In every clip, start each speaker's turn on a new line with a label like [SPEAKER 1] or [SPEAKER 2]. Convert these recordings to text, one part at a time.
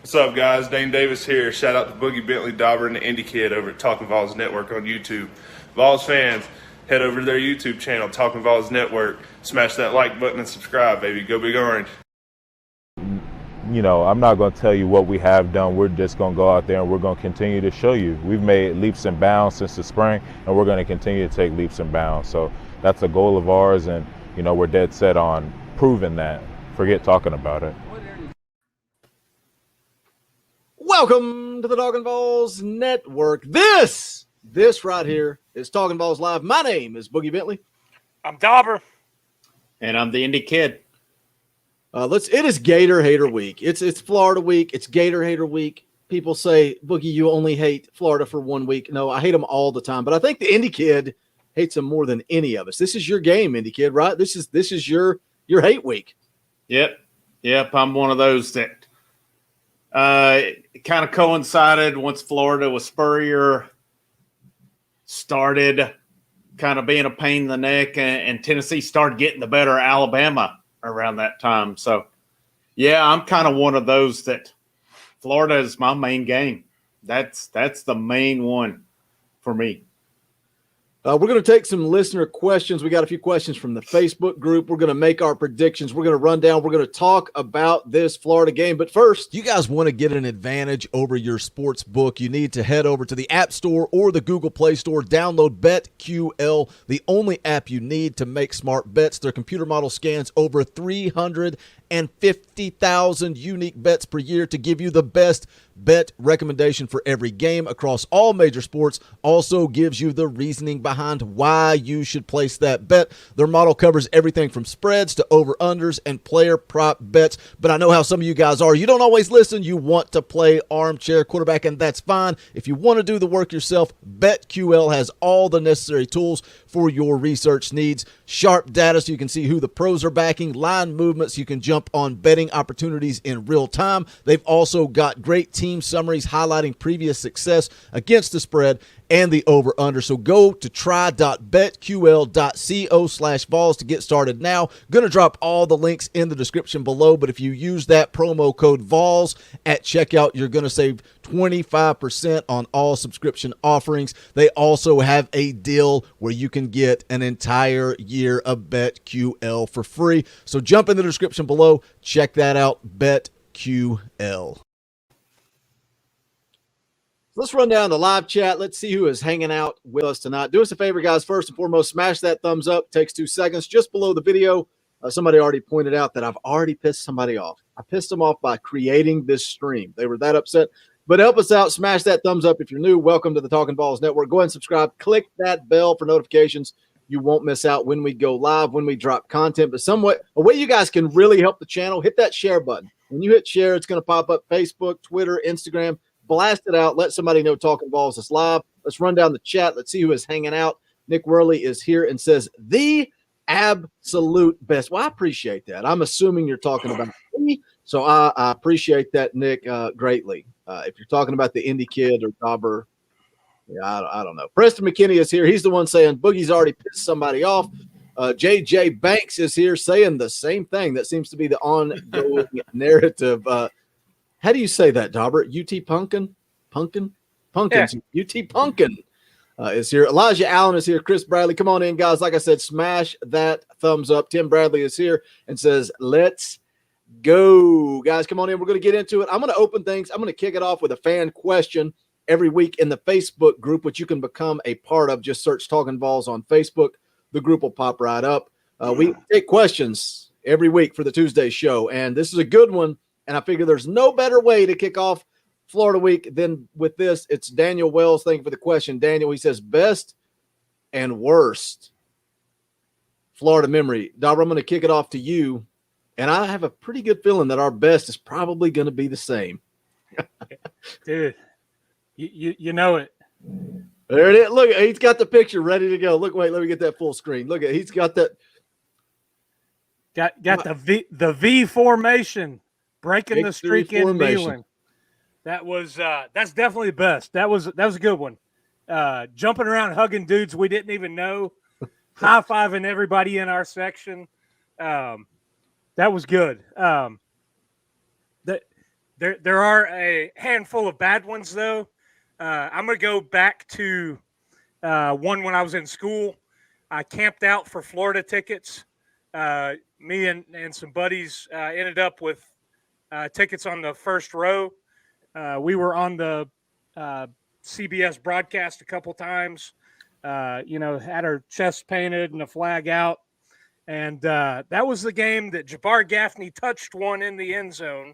[SPEAKER 1] What's up, guys? Dane Davis here. Shout out to Boogie Bentley, Dauber, and the Indie Kid over at Talkin VAWLS Network on YouTube. Vols fans, head over to their YouTube channel, Talkin VAWLS Network. Smash that like button and subscribe, baby. Go Big Orange.
[SPEAKER 2] You know, I'm not going to tell you what we have done. We're just going to go out there and we're going to continue to show you. We've made leaps and bounds since the spring, and we're going to continue to take leaps and bounds. So that's a goal of ours, and, you know, we're dead set on proving that. Forget talking about it.
[SPEAKER 3] Welcome to the Talkin VAWLS Network. This right here is Talkin VAWLS Live. My name is Boogie Bentley.
[SPEAKER 4] I'm Dauber.
[SPEAKER 5] And I'm the Indie Kid.
[SPEAKER 3] It is Gator Hater Week. It's Florida week. It's Gator Hater Week. People say, Boogie, you only hate Florida for 1 week. No, I hate them all the time. But I think the Indie Kid hates them more than any of us. This is your game, Indie Kid, right? This is your hate week.
[SPEAKER 5] Yep. I'm one of those that it kind of coincided once Florida with Spurrier started kind of being a pain in the neck, and Tennessee started getting the better of Alabama around that time. So, yeah, I'm kind of one of those that Florida is my main game. That's the main one for me.
[SPEAKER 3] We're going to take some listener questions. We got a few questions from the Facebook group. We're going to make our predictions. We're going to run down. We're going to talk about this Florida game. But first, you guys want to get an advantage over your sports book, you need to head over to the App Store or the Google Play Store. Download BetQL, the only app you need to make smart bets. Their computer model scans over 350,000 unique bets per year to give you the best bet recommendation for every game across all major sports. Also gives you the reasoning behind why you should place that bet. Their model covers everything from spreads to over-unders and player prop bets. But I know how some of you guys are. You don't always listen. You want to play armchair quarterback, and that's fine. If you want to do the work yourself, BetQL has all the necessary tools for your research needs. Sharp data so you can see who the pros are backing, line movements, you can jump on betting opportunities in real time. They've also got great team summaries highlighting previous success against the spread and the over-under. So go to try.betql.co/Vols to get started now. Going to drop all the links in the description below, but if you use that promo code VOLS at checkout, you're going to save 25% on all subscription offerings. They also have a deal where you can get an entire year of BetQL for free. So jump in the description below. Check that out, BetQL. Let's run down the live chat. Let's see who is hanging out with us tonight. Do us a favor, guys. First and foremost, smash that thumbs up. Takes 2 seconds. Just below the video, somebody already pointed out that I've already pissed somebody off. I pissed them off by creating this stream. They were that upset. But help us out. Smash that thumbs up if you're new. Welcome to the Talkin VAWLS Network. Go ahead and subscribe. Click that bell for notifications. You won't miss out when we go live, when we drop content. But a way you guys can really help the channel, hit that share button. When you hit share, it's going to pop up Facebook, Twitter, Instagram. Blast it out. Let somebody know Talkin VAWLS is live. Let's run down the chat. Let's see who is hanging out. Nick Worley is here and says, the absolute best. Well, I appreciate that. I'm assuming you're talking about me, so I appreciate that, Nick, greatly. If you're talking about the Indie Kid or Dauber, yeah, I don't know. Preston McKinney is here. He's the one saying Boogie's already pissed somebody off. JJ Banks is here saying the same thing. That seems to be the ongoing narrative. How do you say that, Dauber? UT Pumpkin? Pumpkins? Yeah. UT Pumpkin is here. Elijah Allen is here. Chris Bradley, come on in, guys. Like I said, smash that thumbs up. Tim Bradley is here and says, let's go. Guys, come on in. We're going to get into it. I'm going to open things. I'm going to kick it off with a fan question every week in the Facebook group, which you can become a part of. Just search Talkin VAWLS on Facebook. The group will pop right up. We take questions every week for the Tuesday show, and this is a good one. And I figure there's no better way to kick off Florida week than with this. It's Daniel Wells. Thank you for the question, Daniel. He says, best and worst Florida memory. Dauber, I'm going to kick it off to you. And I have a pretty good feeling that our best is probably going to be the same.
[SPEAKER 4] Dude, you know it.
[SPEAKER 3] There it is. Look, he's got the picture ready to go. Look, wait, let me get that full screen. Look at, he's got that.
[SPEAKER 4] Got the V formation. Breaking the streak in Milton. That was that's definitely the best. That was a good one. Jumping around, hugging dudes we didn't even know, high-fiving everybody in our section. That was good. There are a handful of bad ones though. I'm gonna go back to one when I was in school. I camped out for Florida tickets. Me and some buddies ended up with tickets on the first row. We were on the CBS broadcast a couple times. Had our chest painted and a flag out. And that was the game that Jabbar Gaffney touched one in the end zone,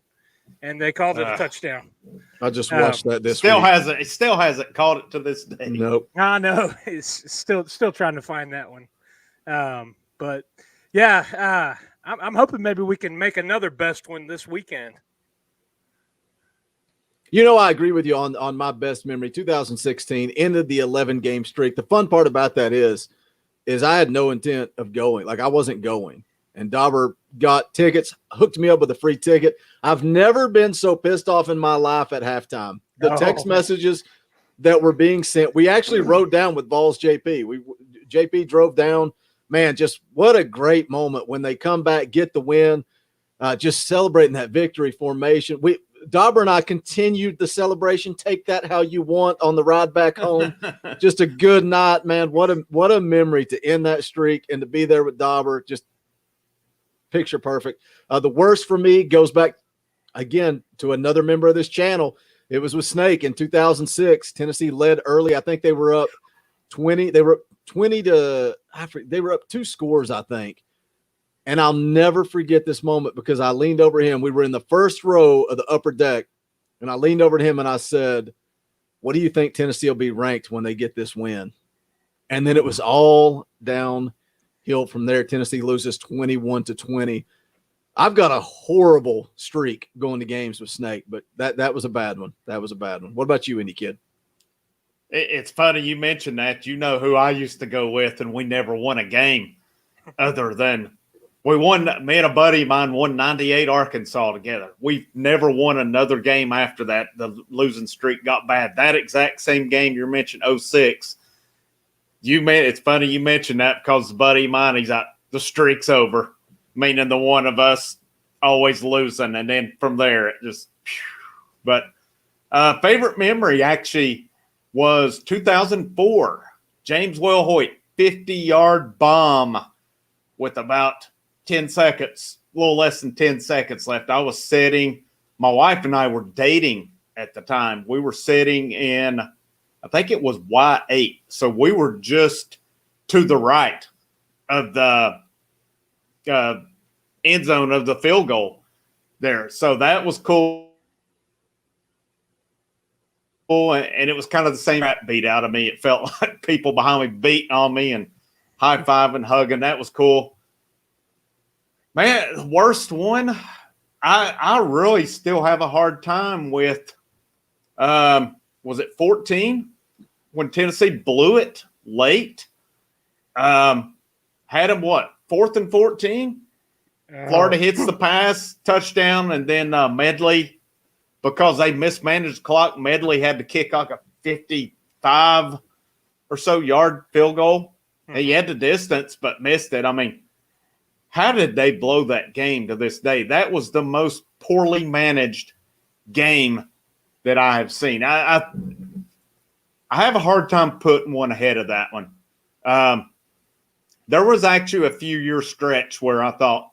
[SPEAKER 4] and they called it a touchdown.
[SPEAKER 3] I just watched that this
[SPEAKER 5] still
[SPEAKER 3] week.
[SPEAKER 5] It still hasn't called it to this day.
[SPEAKER 3] Nope.
[SPEAKER 4] I know. It's still trying to find that one. But yeah, I'm hoping maybe we can make another best one this weekend.
[SPEAKER 3] I agree with you on my best memory. 2016 ended the 11-game streak. The fun part about that is I had no intent of going. Like, I wasn't going. And Dauber got tickets, hooked me up with a free ticket. I've never been so pissed off in my life at halftime. The text messages that were being sent, we actually rode down with VAWLS JP. JP drove down. Man, just what a great moment when they come back, get the win, just celebrating that victory formation. Dauber and I continued the celebration. Take that how you want on the ride back home. Just a good night, man. What a memory to end that streak and to be there with Dauber. Just picture perfect. The worst for me goes back again to another member of this channel. It was with Snake in 2006. Tennessee led early. I think they were up 20. They were up 20 to they were up 2 scores, I think. And I'll never forget this moment because I leaned over him. We were in the first row of the upper deck, and I leaned over to him and I said, "What do you think Tennessee will be ranked when they get this win?" And then it was all downhill from there. Tennessee loses 21-20. I've got a horrible streak going to games with Snake, but that was a bad one. That was a bad one. What about you, Indy Kid?
[SPEAKER 5] It's funny you mentioned that. You know who I used to go with, and we never won a game other than – we won. Me and a buddy of mine won 98 Arkansas together. We've never won another game after that. The losing streak got bad. That exact same game you mentioned, 06. It's funny you mentioned that because the buddy of mine, he's like, the streak's over, meaning the one of us always losing. And then from there, it just – but favorite memory actually was 2004. James Wilhoit, 50-yard bomb with about – 10 seconds, a little less than 10 seconds left. I was sitting, my wife and I were dating at the time. We were sitting in, I think it was Y8. So we were just to the right of the end zone of the field goal there. So that was cool. And it was kind of the same beat out of me. It felt like people behind me beating on me and high-fiving, hugging. That was cool. Man, the worst one, I really still have a hard time with, was it 14 when Tennessee blew it late? Had them, 4th and 14? Florida hits the pass, touchdown, and then Medley, because they mismanaged the clock, Medley had to kick like a 55 or so yard field goal. He had the distance but missed it. I mean, how did they blow that game to this day? That was the most poorly managed game that I have seen. I have a hard time putting one ahead of that one. There was actually a few-year stretch where I thought,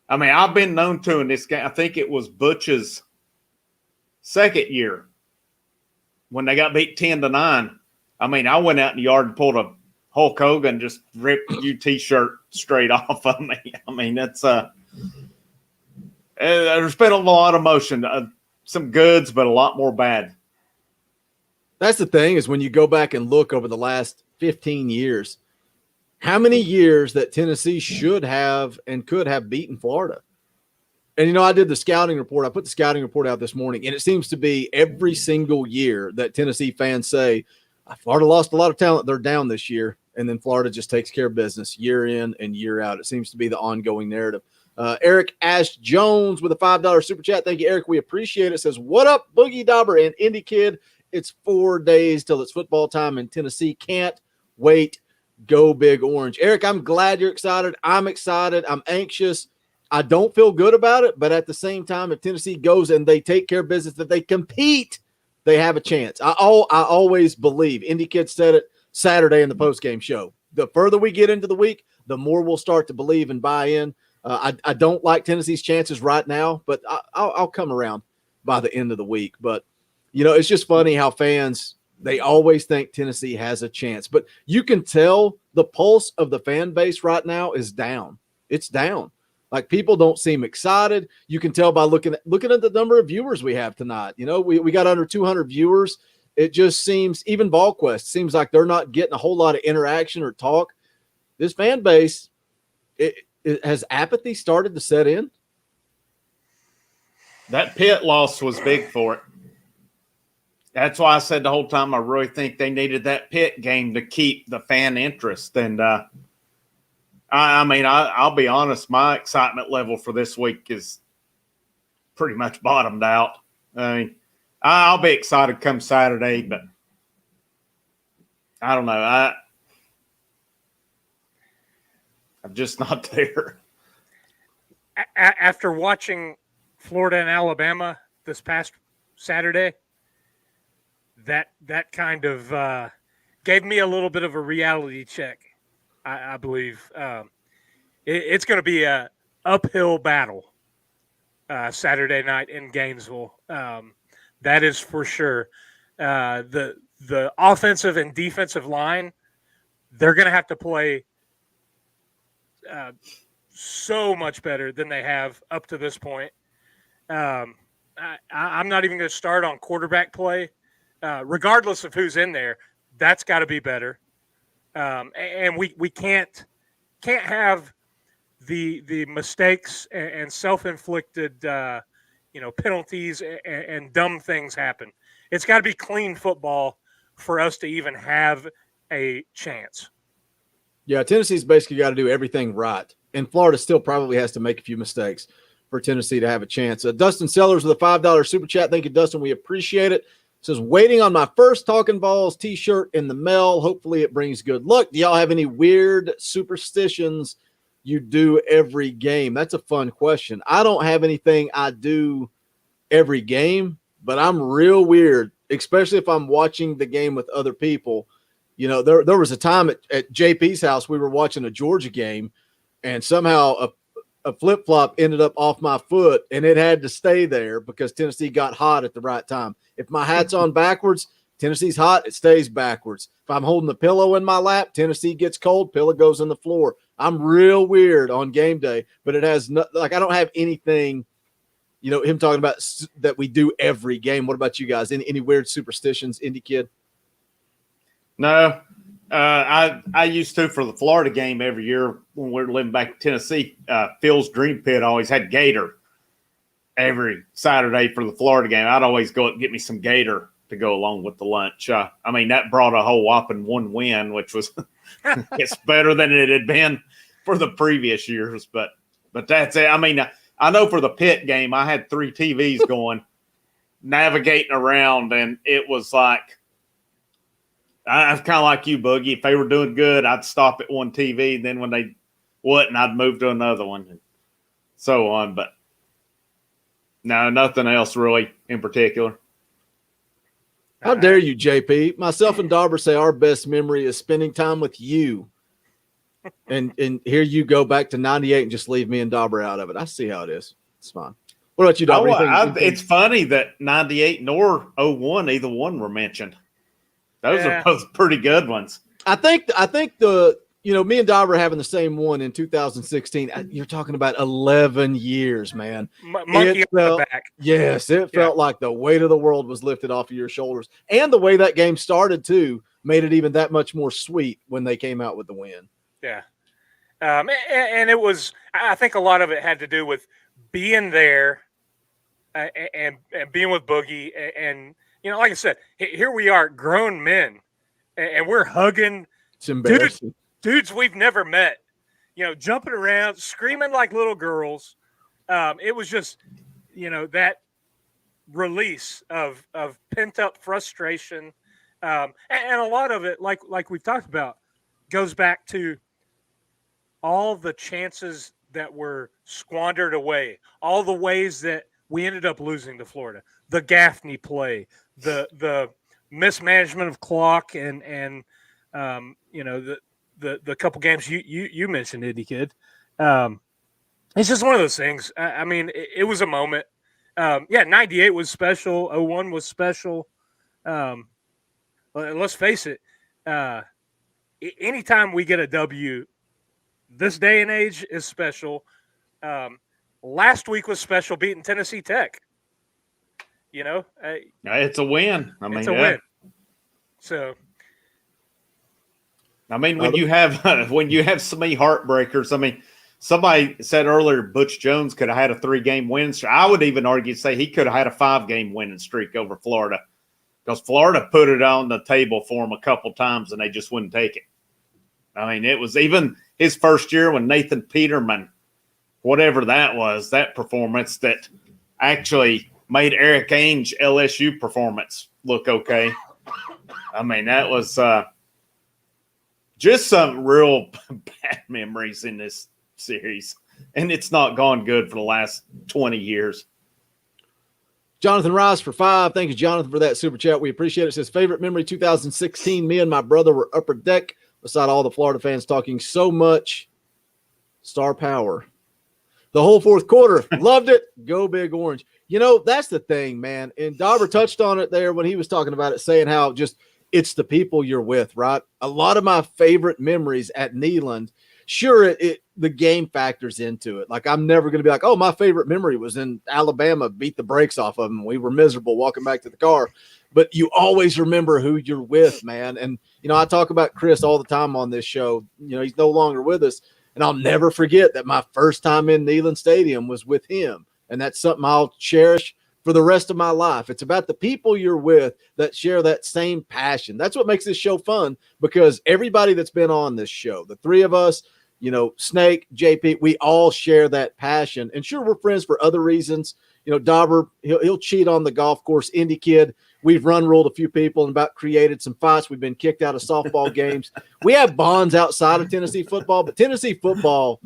[SPEAKER 5] I mean, I've been known to in this game. I think it was Butch's second year when they got beat 10-9. I mean, I went out in the yard and pulled a Hulk Hogan, just ripped a T-shirt straight off of me. I mean, that's there's been a lot of motion, some goods, but a lot more bad.
[SPEAKER 3] That's the thing is when you go back and look over the last 15 years, how many years that Tennessee should have and could have beaten Florida. And, I did the scouting report. I put the scouting report out this morning, and it seems to be every single year that Tennessee fans say, Florida lost a lot of talent. They're down this year. And then Florida just takes care of business year in and year out. It seems to be the ongoing narrative. Eric Ash Jones with a $5 super chat. Thank you, Eric. We appreciate it. Says, what up, Boogie Dauber and Indy Kid? It's 4 days till it's football time in Tennessee. Can't wait. Go Big Orange. Eric, I'm glad you're excited. I'm excited. I'm anxious. I don't feel good about it, but at the same time, if Tennessee goes and they take care of business, that they compete, they have a chance. I always believe. Indy Kid said it Saturday in the postgame show. The further we get into the week, the more we'll start to believe and buy in. I don't like Tennessee's chances right now, but I'll come around by the end of the week. But, it's just funny how fans, they always think Tennessee has a chance. But you can tell the pulse of the fan base right now is down. It's down. Like, people don't seem excited. You can tell by looking at the number of viewers we have tonight. We got under 200 viewers. It just seems, even VolQuest seems like they're not getting a whole lot of interaction or talk. This fan base, it has apathy started to set in?
[SPEAKER 5] That Pitt loss was big for it. That's why I said the whole time I really think they needed that Pitt game to keep the fan interest. And I'll be honest, my excitement level for this week is pretty much bottomed out. I mean, I'll be excited come Saturday, but I don't know. I'm just not there.
[SPEAKER 4] After watching Florida and Alabama this past Saturday, that kind of gave me a little bit of a reality check. I believe it's going to be a uphill battle Saturday night in Gainesville. That is for sure. The offensive and defensive line, they're going to have to play so much better than they have up to this point. I'm not even going to start on quarterback play. Regardless of who's in there, that's got to be better. And we can't have the mistakes and self-inflicted penalties and dumb things happen. It's got to be clean football for us to even have a chance.
[SPEAKER 3] Yeah, Tennessee's basically got to do everything right, and Florida still probably has to make a few mistakes for Tennessee to have a chance. Dustin Sellers with a $5 super chat. Thank you, Dustin. We appreciate it. Says, waiting on my first Talkin VAWLS t-shirt in the mail. Hopefully it brings good luck. Do y'all have any weird superstitions you do every game? That's a fun question. I don't have anything I do every game, but I'm real weird, especially if I'm watching the game with other people. There was a time at JP's house, we were watching a Georgia game, and somehow a flip-flop ended up off my foot, and it had to stay there because Tennessee got hot at the right time. If my hat's on backwards, Tennessee's hot, it stays backwards. If I'm holding the pillow in my lap, Tennessee gets cold, pillow goes on the floor. I'm real weird on game day, but it has I don't have anything, him talking about that we do every game. What about you guys? Any weird superstitions, Indy Kid?
[SPEAKER 5] No. I used to for the Florida game every year when we were living back in Tennessee. Phil's Dream Pit always had gator every Saturday for the Florida game. I'd always go and get me some gator to go along with the lunch. That brought a whole whopping 1 win, which was it's better than it had been for the previous years. But that's it. I know for the Pitt game, I had 3 TVs going, navigating around, and it was like, I was kind of like you, Boogie. If they were doing good, I'd stop at one TV. And then when they wouldn't, I'd move to another one and so on. But no, nothing else really in particular.
[SPEAKER 3] How dare you, JP? Myself and Dauber say our best memory is spending time with you. And here you go back to 98 and just leave me and Dauber out of it. I see how it is. It's fine. What about you, Dauber?
[SPEAKER 5] It's funny that 98 nor 01, either one were mentioned. Those are both pretty good ones.
[SPEAKER 3] I think me and Dauber having the same one in 2016. You're talking about 11 years, man.
[SPEAKER 4] Monkey on the back.
[SPEAKER 3] Yes, it felt like the weight of the world was lifted off of your shoulders. And the way that game started, too, made it even that much more sweet when they came out with the win.
[SPEAKER 4] Yeah. And it was, I think a lot of it had to do with being there and being with Boogie and like I said, here we are, grown men, and we're hugging
[SPEAKER 3] it's embarrassing.
[SPEAKER 4] Dudes we've never met, jumping around, screaming like little girls. It was just, that release of pent-up frustration. And a lot of it, like we've talked about, goes back to all the chances that were squandered away, all the ways that we ended up losing to Florida, the Gaffney play, the mismanagement of clock, and the couple games you mentioned, Indy Kid. It's just one of those things. I mean, it was a moment. 98 was special. 01 was special. Let's face it. Anytime we get a W, this day and age is special. Last week was special, beating Tennessee Tech.
[SPEAKER 5] It's a win. I mean,
[SPEAKER 4] it's a win. So,
[SPEAKER 5] I mean, when you have so many heartbreakers, I mean, somebody said earlier Butch Jones could have had a 3-game winning streak. I would even argue say he could have had a 5-game winning streak over Florida, because Florida put it on the table for him a couple times and they just wouldn't take it. I mean, it was even his first year when Nathan Peterman, whatever that was, that performance that actually made Eric Ainge LSU performance look okay. I mean, that was just some real bad memories in this series, and it's not gone good for the last 20 years.
[SPEAKER 3] Jonathan Rice for 5. Thank you, Jonathan, for that super chat. We appreciate it. It says, favorite memory 2016. Me and my brother were upper deck beside all the Florida fans talking so much star power. The whole fourth quarter. Loved it. Go Big Orange. That's the thing, man. And Dauber touched on it there when he was talking about it, saying how just it's the people you're with, right? A lot of my favorite memories at Neyland, sure, the game factors into it. Like, I'm never going to be like, oh, my favorite memory was in Alabama, beat the brakes off of them. We were miserable walking back to the car. But you always remember who you're with, man. And, I talk about Chris all the time on this show. He's no longer with us. And I'll never forget that my first time in Neyland Stadium was with him. And that's something I'll cherish for the rest of my life. It's about the people you're with that share that same passion. That's what makes this show fun, because everybody that's been on this show, the three of us, Snake, JP, we all share that passion. And sure, we're friends for other reasons. Dauber, he'll cheat on the golf course. Indy Kid, we've ruled a few people and about created some fights. We've been kicked out of softball games. We have bonds outside of Tennessee football, but Tennessee football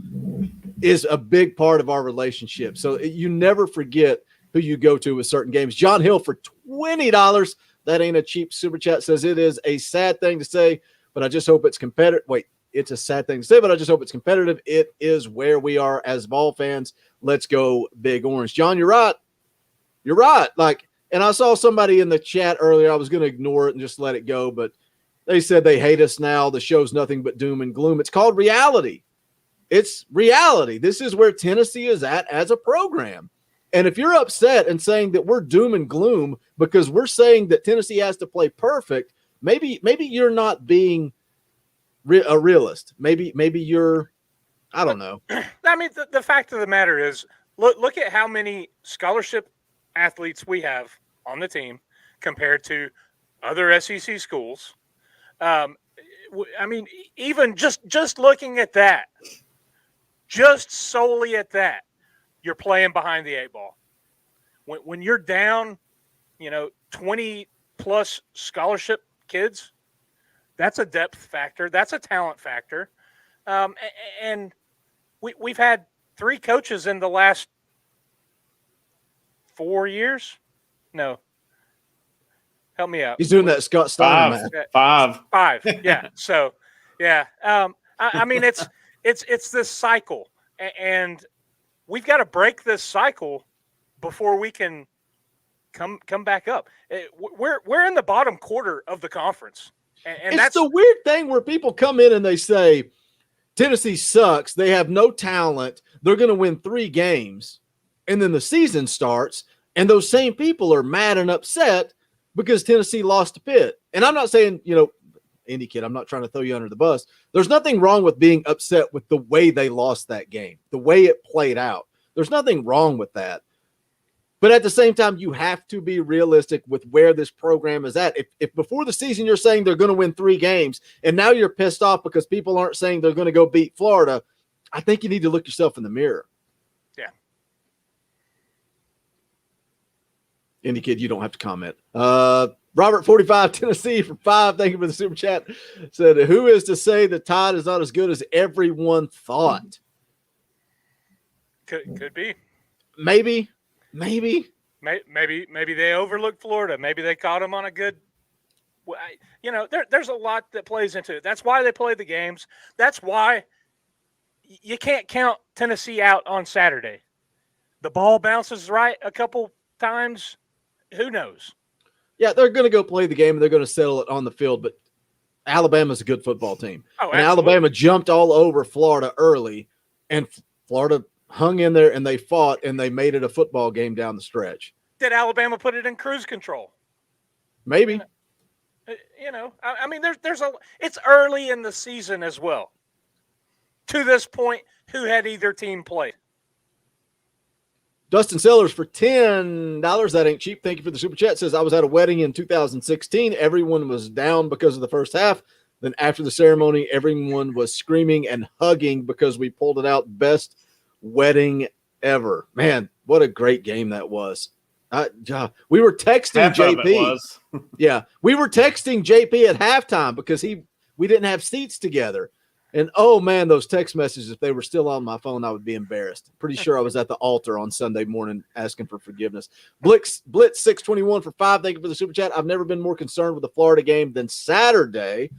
[SPEAKER 3] is a big part of our relationship. So you never forget who you go to with certain games. John Hill for $20. That ain't a cheap super chat. Says, it is a sad thing to say, but I just hope it's competitive. Wait, it's a sad thing to say, but I just hope it's competitive. It is where we are as Vol fans. Let's go Big Orange. John, you're right. You're right. And I saw somebody in the chat earlier. I was going to ignore it and just let it go, but they said they hate us now. The show's nothing but doom and gloom. It's called reality. It's reality. This is where Tennessee is at as a program. And if you're upset and saying that we're doom and gloom because we're saying that Tennessee has to play perfect, maybe you're not being a realist. Maybe you're, I don't know.
[SPEAKER 4] I mean, the fact of the matter is, look at how many scholarship athletes we have on the team compared to other SEC schools. I mean, even just looking at that, just solely at that, you're playing behind the 8 ball. When you're down, 20 plus scholarship kids, that's a depth factor. That's a talent factor. And we've had 3 coaches in the last 4 years. No. Help me out.
[SPEAKER 3] He's doing that Scott Steiner math.
[SPEAKER 5] 5.
[SPEAKER 4] Yeah. So, yeah. I mean, it's this cycle, and we've got to break this cycle before we can come back up. We're in the bottom quarter of the conference, and
[SPEAKER 3] that's the weird thing where people come in and they say Tennessee sucks. They have no talent. They're going to win 3 games, and then the season starts, and those same people are mad and upset because Tennessee lost to Pitt. And I'm not saying, Indy Kid, I'm not trying to throw you under the bus. There's nothing wrong with being upset with the way they lost that game, the way it played out. There's nothing wrong with that. But at the same time, you have to be realistic with where this program is at. If before the season you're saying they're going to win 3 games, and now you're pissed off because people aren't saying they're going to go beat Florida, I think you need to look yourself in the mirror.
[SPEAKER 4] Yeah.
[SPEAKER 3] Indy Kid, you don't have to comment. Robert 45 Tennessee for 5. Thank you for the super chat. Said, who is to say the Tide is not as good as everyone thought?
[SPEAKER 4] Could be.
[SPEAKER 3] Maybe.
[SPEAKER 4] Maybe they overlooked Florida. Maybe they caught them on a good. There's a lot that plays into it. That's why they play the games. That's why you can't count Tennessee out on Saturday. The ball bounces right a couple times. Who knows?
[SPEAKER 3] Yeah, they're going to go play the game and they're going to settle it on the field. But Alabama's a good football team.
[SPEAKER 4] Oh,
[SPEAKER 3] and
[SPEAKER 4] absolutely.
[SPEAKER 3] Alabama jumped all over Florida early, and Florida hung in there and they fought and they made it a football game down the stretch.
[SPEAKER 4] Did Alabama put it in cruise control?
[SPEAKER 3] Maybe.
[SPEAKER 4] I mean, it's early in the season as well. To this point, who had either team played?
[SPEAKER 3] Dustin Sellers for $10. That ain't cheap. Thank you for the super chat. Says, I was at a wedding in 2016. Everyone was down because of the first half. Then after the ceremony, everyone was screaming and hugging because we pulled it out. Best wedding ever. Man, what a great game that was. We were texting
[SPEAKER 5] Half of it
[SPEAKER 3] JP.
[SPEAKER 5] was.
[SPEAKER 3] Yeah, we were texting JP at halftime because we didn't have seats together. And, oh, man, those text messages, if they were still on my phone, I would be embarrassed. Pretty sure I was at the altar on Sunday morning asking for forgiveness. Blitz 621 for 5. Thank you for the super chat. I've never been more concerned with the Florida game than Saturday.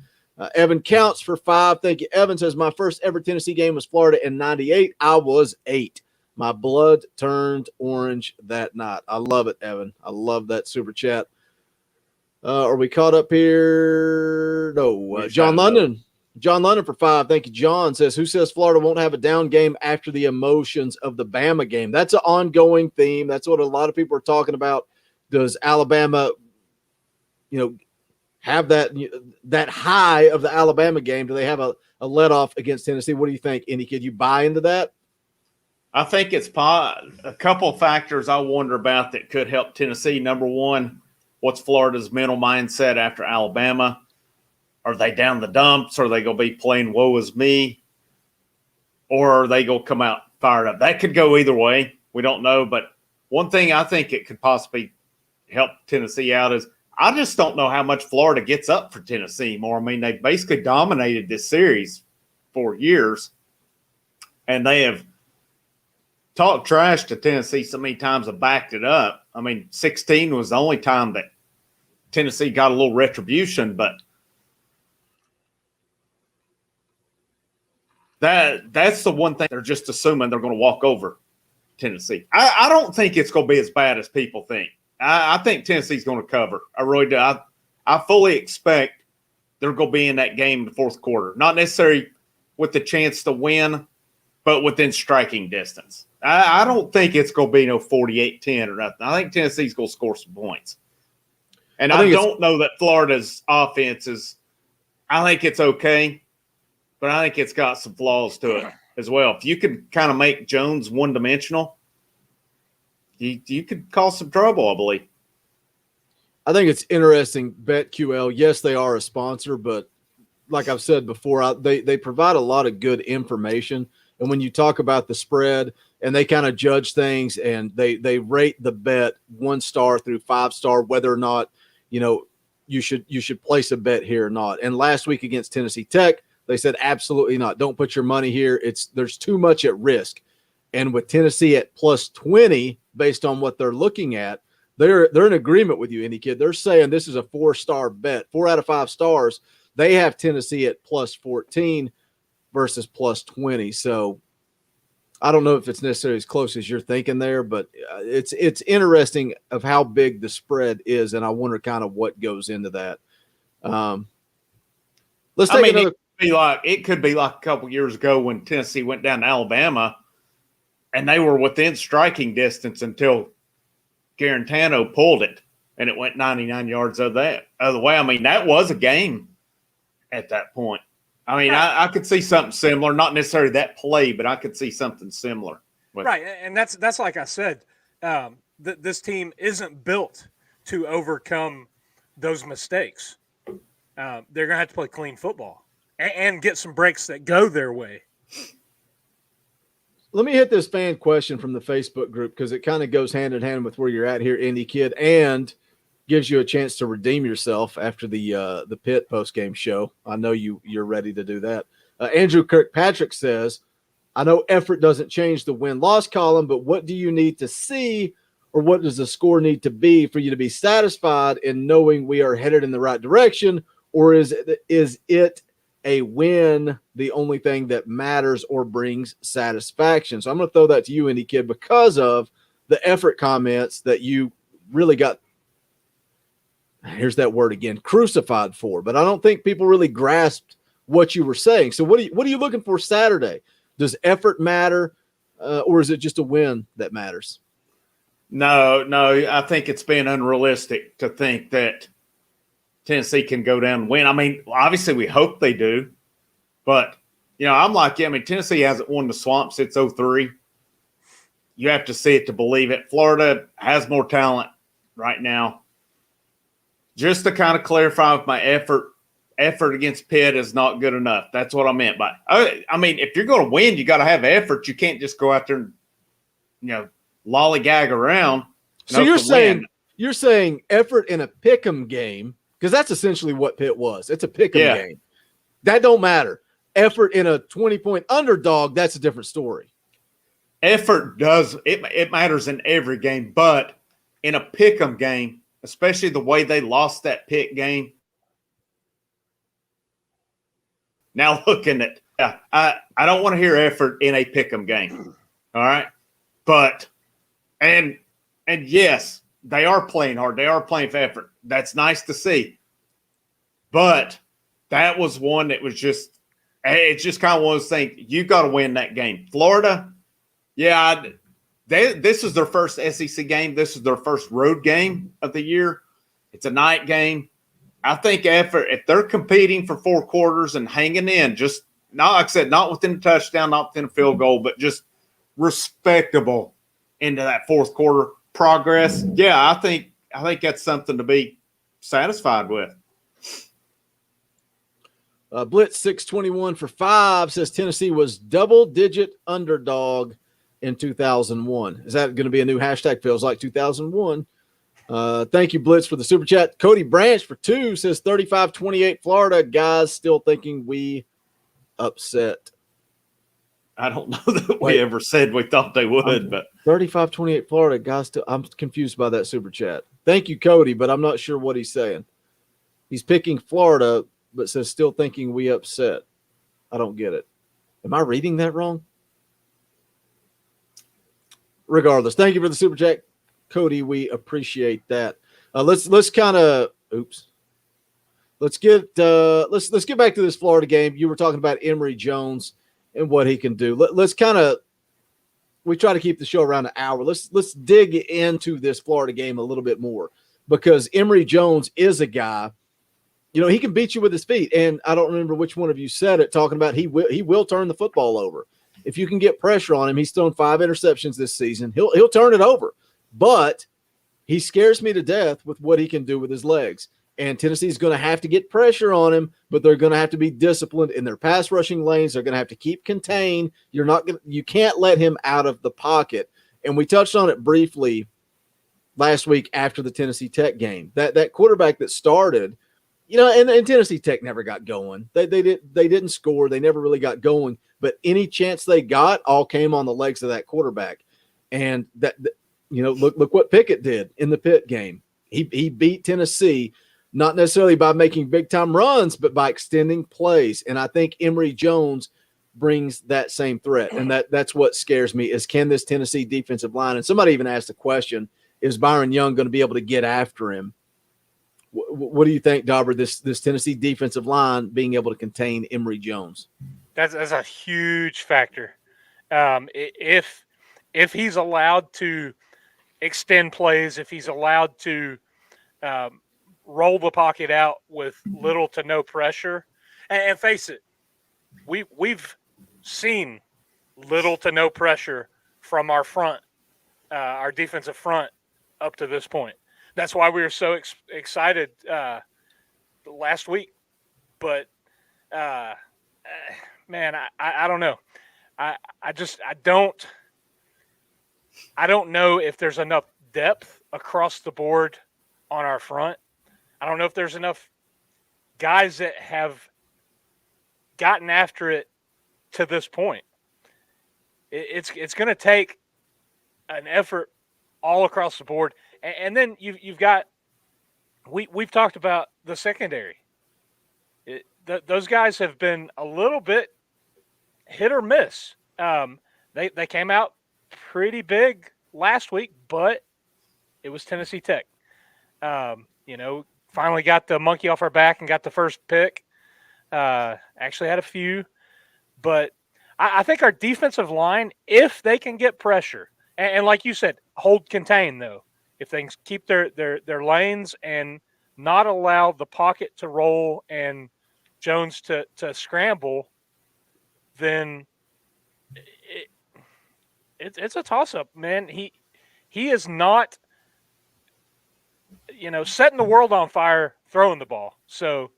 [SPEAKER 3] Evan Counts for 5. Thank you. Evan says, my first ever Tennessee game was Florida in 98. I was 8. My blood turned orange that night. I love it, Evan. I love that super chat. Are we caught up here? No. John London. John London for 5. Thank you. John says, who says Florida won't have a down game after the emotions of the Bama game? That's an ongoing theme. That's what a lot of people are talking about. Does Alabama, have that high of the Alabama game? Do they have a let off against Tennessee? What do you think, Indy Kid? You buy into that?
[SPEAKER 5] I think it's a couple of factors I wonder about that could help Tennessee. Number one, what's Florida's mental mindset after Alabama? Are they down the dumps? Are they going to be playing woe is me? Or are they going to come out fired up? That could go either way. We don't know. But one thing I think it could possibly help Tennessee out is I just don't know how much Florida gets up for Tennessee more. I mean, they basically dominated this series for years, and they have talked trash to Tennessee so many times and backed it up. I mean, 16 was the only time that Tennessee got a little retribution, but that's the one thing they're just assuming they're going to walk over Tennessee. I don't think it's going to be as bad as people think. I think Tennessee's going to cover. I really do. I fully expect they're going to be in that game in the fourth quarter. Not necessarily with the chance to win, but within striking distance. I don't think it's going to be no 48-10 or nothing. I think Tennessee's going to score some points. And I don't know that Florida's offense is – I think it's okay, but I think it's got some flaws to it as well. If you could kind of make Jones one-dimensional, you could cause some trouble, I believe.
[SPEAKER 3] I think it's interesting, BetQL. Yes, they are a sponsor, but like I've said before, they provide a lot of good information. And when you talk about the spread and they kind of judge things and they rate the bet 1 star through 5 star, whether or not, you should place a bet here or not. And last week against Tennessee Tech, they said absolutely not. Don't put your money here. There's too much at risk. And with Tennessee at plus 20, based on what they're looking at, they're in agreement with you, Indy Kid. They're saying this is a 4-star bet, 4 out of 5 stars. They have Tennessee at plus 14 versus plus 20. So I don't know if it's necessarily as close as you're thinking there, but it's interesting of how big the spread is, and I wonder kind of what goes into that. Let's take another.
[SPEAKER 5] It could be like a couple years ago when Tennessee went down to Alabama, and they were within striking distance until Garantano pulled it, and it went 99 yards other way. I mean, that was a game at that point. I mean, I could see something similar, not necessarily that play, but I could see something similar.
[SPEAKER 4] Right, and that's like I said, this team isn't built to overcome those mistakes. They're going to have to play clean football and get some breaks that go their way.
[SPEAKER 3] Let me hit this fan question from the Facebook group because it kind of goes hand in hand with where you're at here, Indy Kid, and gives you a chance to redeem yourself after the Pitt post-game show. I know you're ready to do that. Andrew Kirkpatrick says, I know effort doesn't change the win-loss column, but what do you need to see, or what does the score need to be for you to be satisfied in knowing we are headed in the right direction? Or is it a win the only thing that matters or brings satisfaction? So I'm going to throw that to you, Indy Kid, because of the effort comments that you really got, here's that word again, crucified for. But I don't think people really grasped what you were saying. So what are you looking for Saturday? Does effort matter, or is it just a win that matters?
[SPEAKER 5] No, I think it's been unrealistic to think that Tennessee can go down and win. I mean, obviously we hope they do, but, I'm like, Tennessee hasn't won the Swamp since 2003. You have to see it to believe it. Florida has more talent right now. Just to kind of clarify with my effort against Pitt is not good enough. That's what I meant by if you're going to win, you got to have effort. You can't just go out there and, lollygag around.
[SPEAKER 3] So you're saying effort in a pick'em game, because that's essentially what Pitt was. It's a pick'em game. That don't matter. Effort in a 20-point underdog, that's a different story.
[SPEAKER 5] Effort does it matters in every game, but in a pick'em game, especially the way they lost that Pitt game. Now looking at, I don't want to hear effort in a pick'em game. All right. But, and yes, they are playing hard. They are playing for effort. That's nice to see. But that was one that was just, it's just kind of one of those things. You got to win that game. Florida, this is their first SEC game. This is their first road game of the year. It's a night game. I think effort, if they're competing for 4 quarters and hanging in, just not, like I said, not within a touchdown, not within a field goal, but just respectable into that 4th quarter progress. Yeah, I think that's something to be satisfied with.
[SPEAKER 3] Blitz 621 for 5 says Tennessee was double-digit underdog in 2001. Is that going to be a new hashtag? Feels like 2001. Thank you, Blitz, for the super chat. Cody Branch for 2 says 35-28 Florida. Guys still thinking we upset.
[SPEAKER 5] I don't know that we ever said we thought they would, but
[SPEAKER 3] 35-28 Florida. Guys still, I'm confused by that super chat. Thank you, Cody, but I'm not sure what he's saying. He's picking Florida, but says still thinking we upset. I don't get it. Am I reading that wrong? Regardless, thank you for the super chat, Cody. We appreciate that. Let's kind of let's get back to this Florida game. You were talking about Emory Jones and what he can do. Let's kind of, we try to keep the show around an hour. Let's dig into this Florida game a little bit more, because Emory Jones is a guy, he can beat you with his feet. And I don't remember which one of you said it, talking about he will turn the football over. If you can get pressure on him, he's thrown 5 interceptions this season. He'll turn it over. But he scares me to death with what he can do with his legs. And Tennessee's going to have to get pressure on him, but they're going to have to be disciplined in their pass rushing lanes. They're going to have to keep contained. You can't let him out of the pocket. And we touched on it briefly last week after the Tennessee Tech game. That quarterback that started, and Tennessee Tech never got going. They didn't score. They never really got going. But any chance they got all came on the legs of that quarterback. And look what Pickett did in the Pitt game. He beat Tennessee, not necessarily by making big-time runs, but by extending plays. And I think Emory Jones brings that same threat. And that's what scares me, is can this Tennessee defensive line, and somebody even asked the question, is Byron Young going to be able to get after him? What do you think, Dauber, this Tennessee defensive line being able to contain Emory Jones?
[SPEAKER 4] That's a huge factor. If he's allowed to extend plays, if he's allowed to roll the pocket out with little to no pressure, and face it, we've seen little to no pressure from our front, our defensive front, up to this point. That's why we were so excited last week. But man, I don't know. I don't know if there's enough depth across the board on our front. I don't know if there's enough guys that have gotten after it to this point. it's going to take an effort all across the board. And then you've got we've talked about the secondary. Those guys have been a little bit hit or miss. They came out pretty big last week, but it was Tennessee Tech. Finally got the monkey off our back and got the first pick. Actually had a few, but I think our defensive line, if they can get pressure, and like you said, hold contain though, if they can keep their lanes and not allow the pocket to roll and Jones to scramble, then it's a toss-up, man. He is not, setting the world on fire throwing the ball. So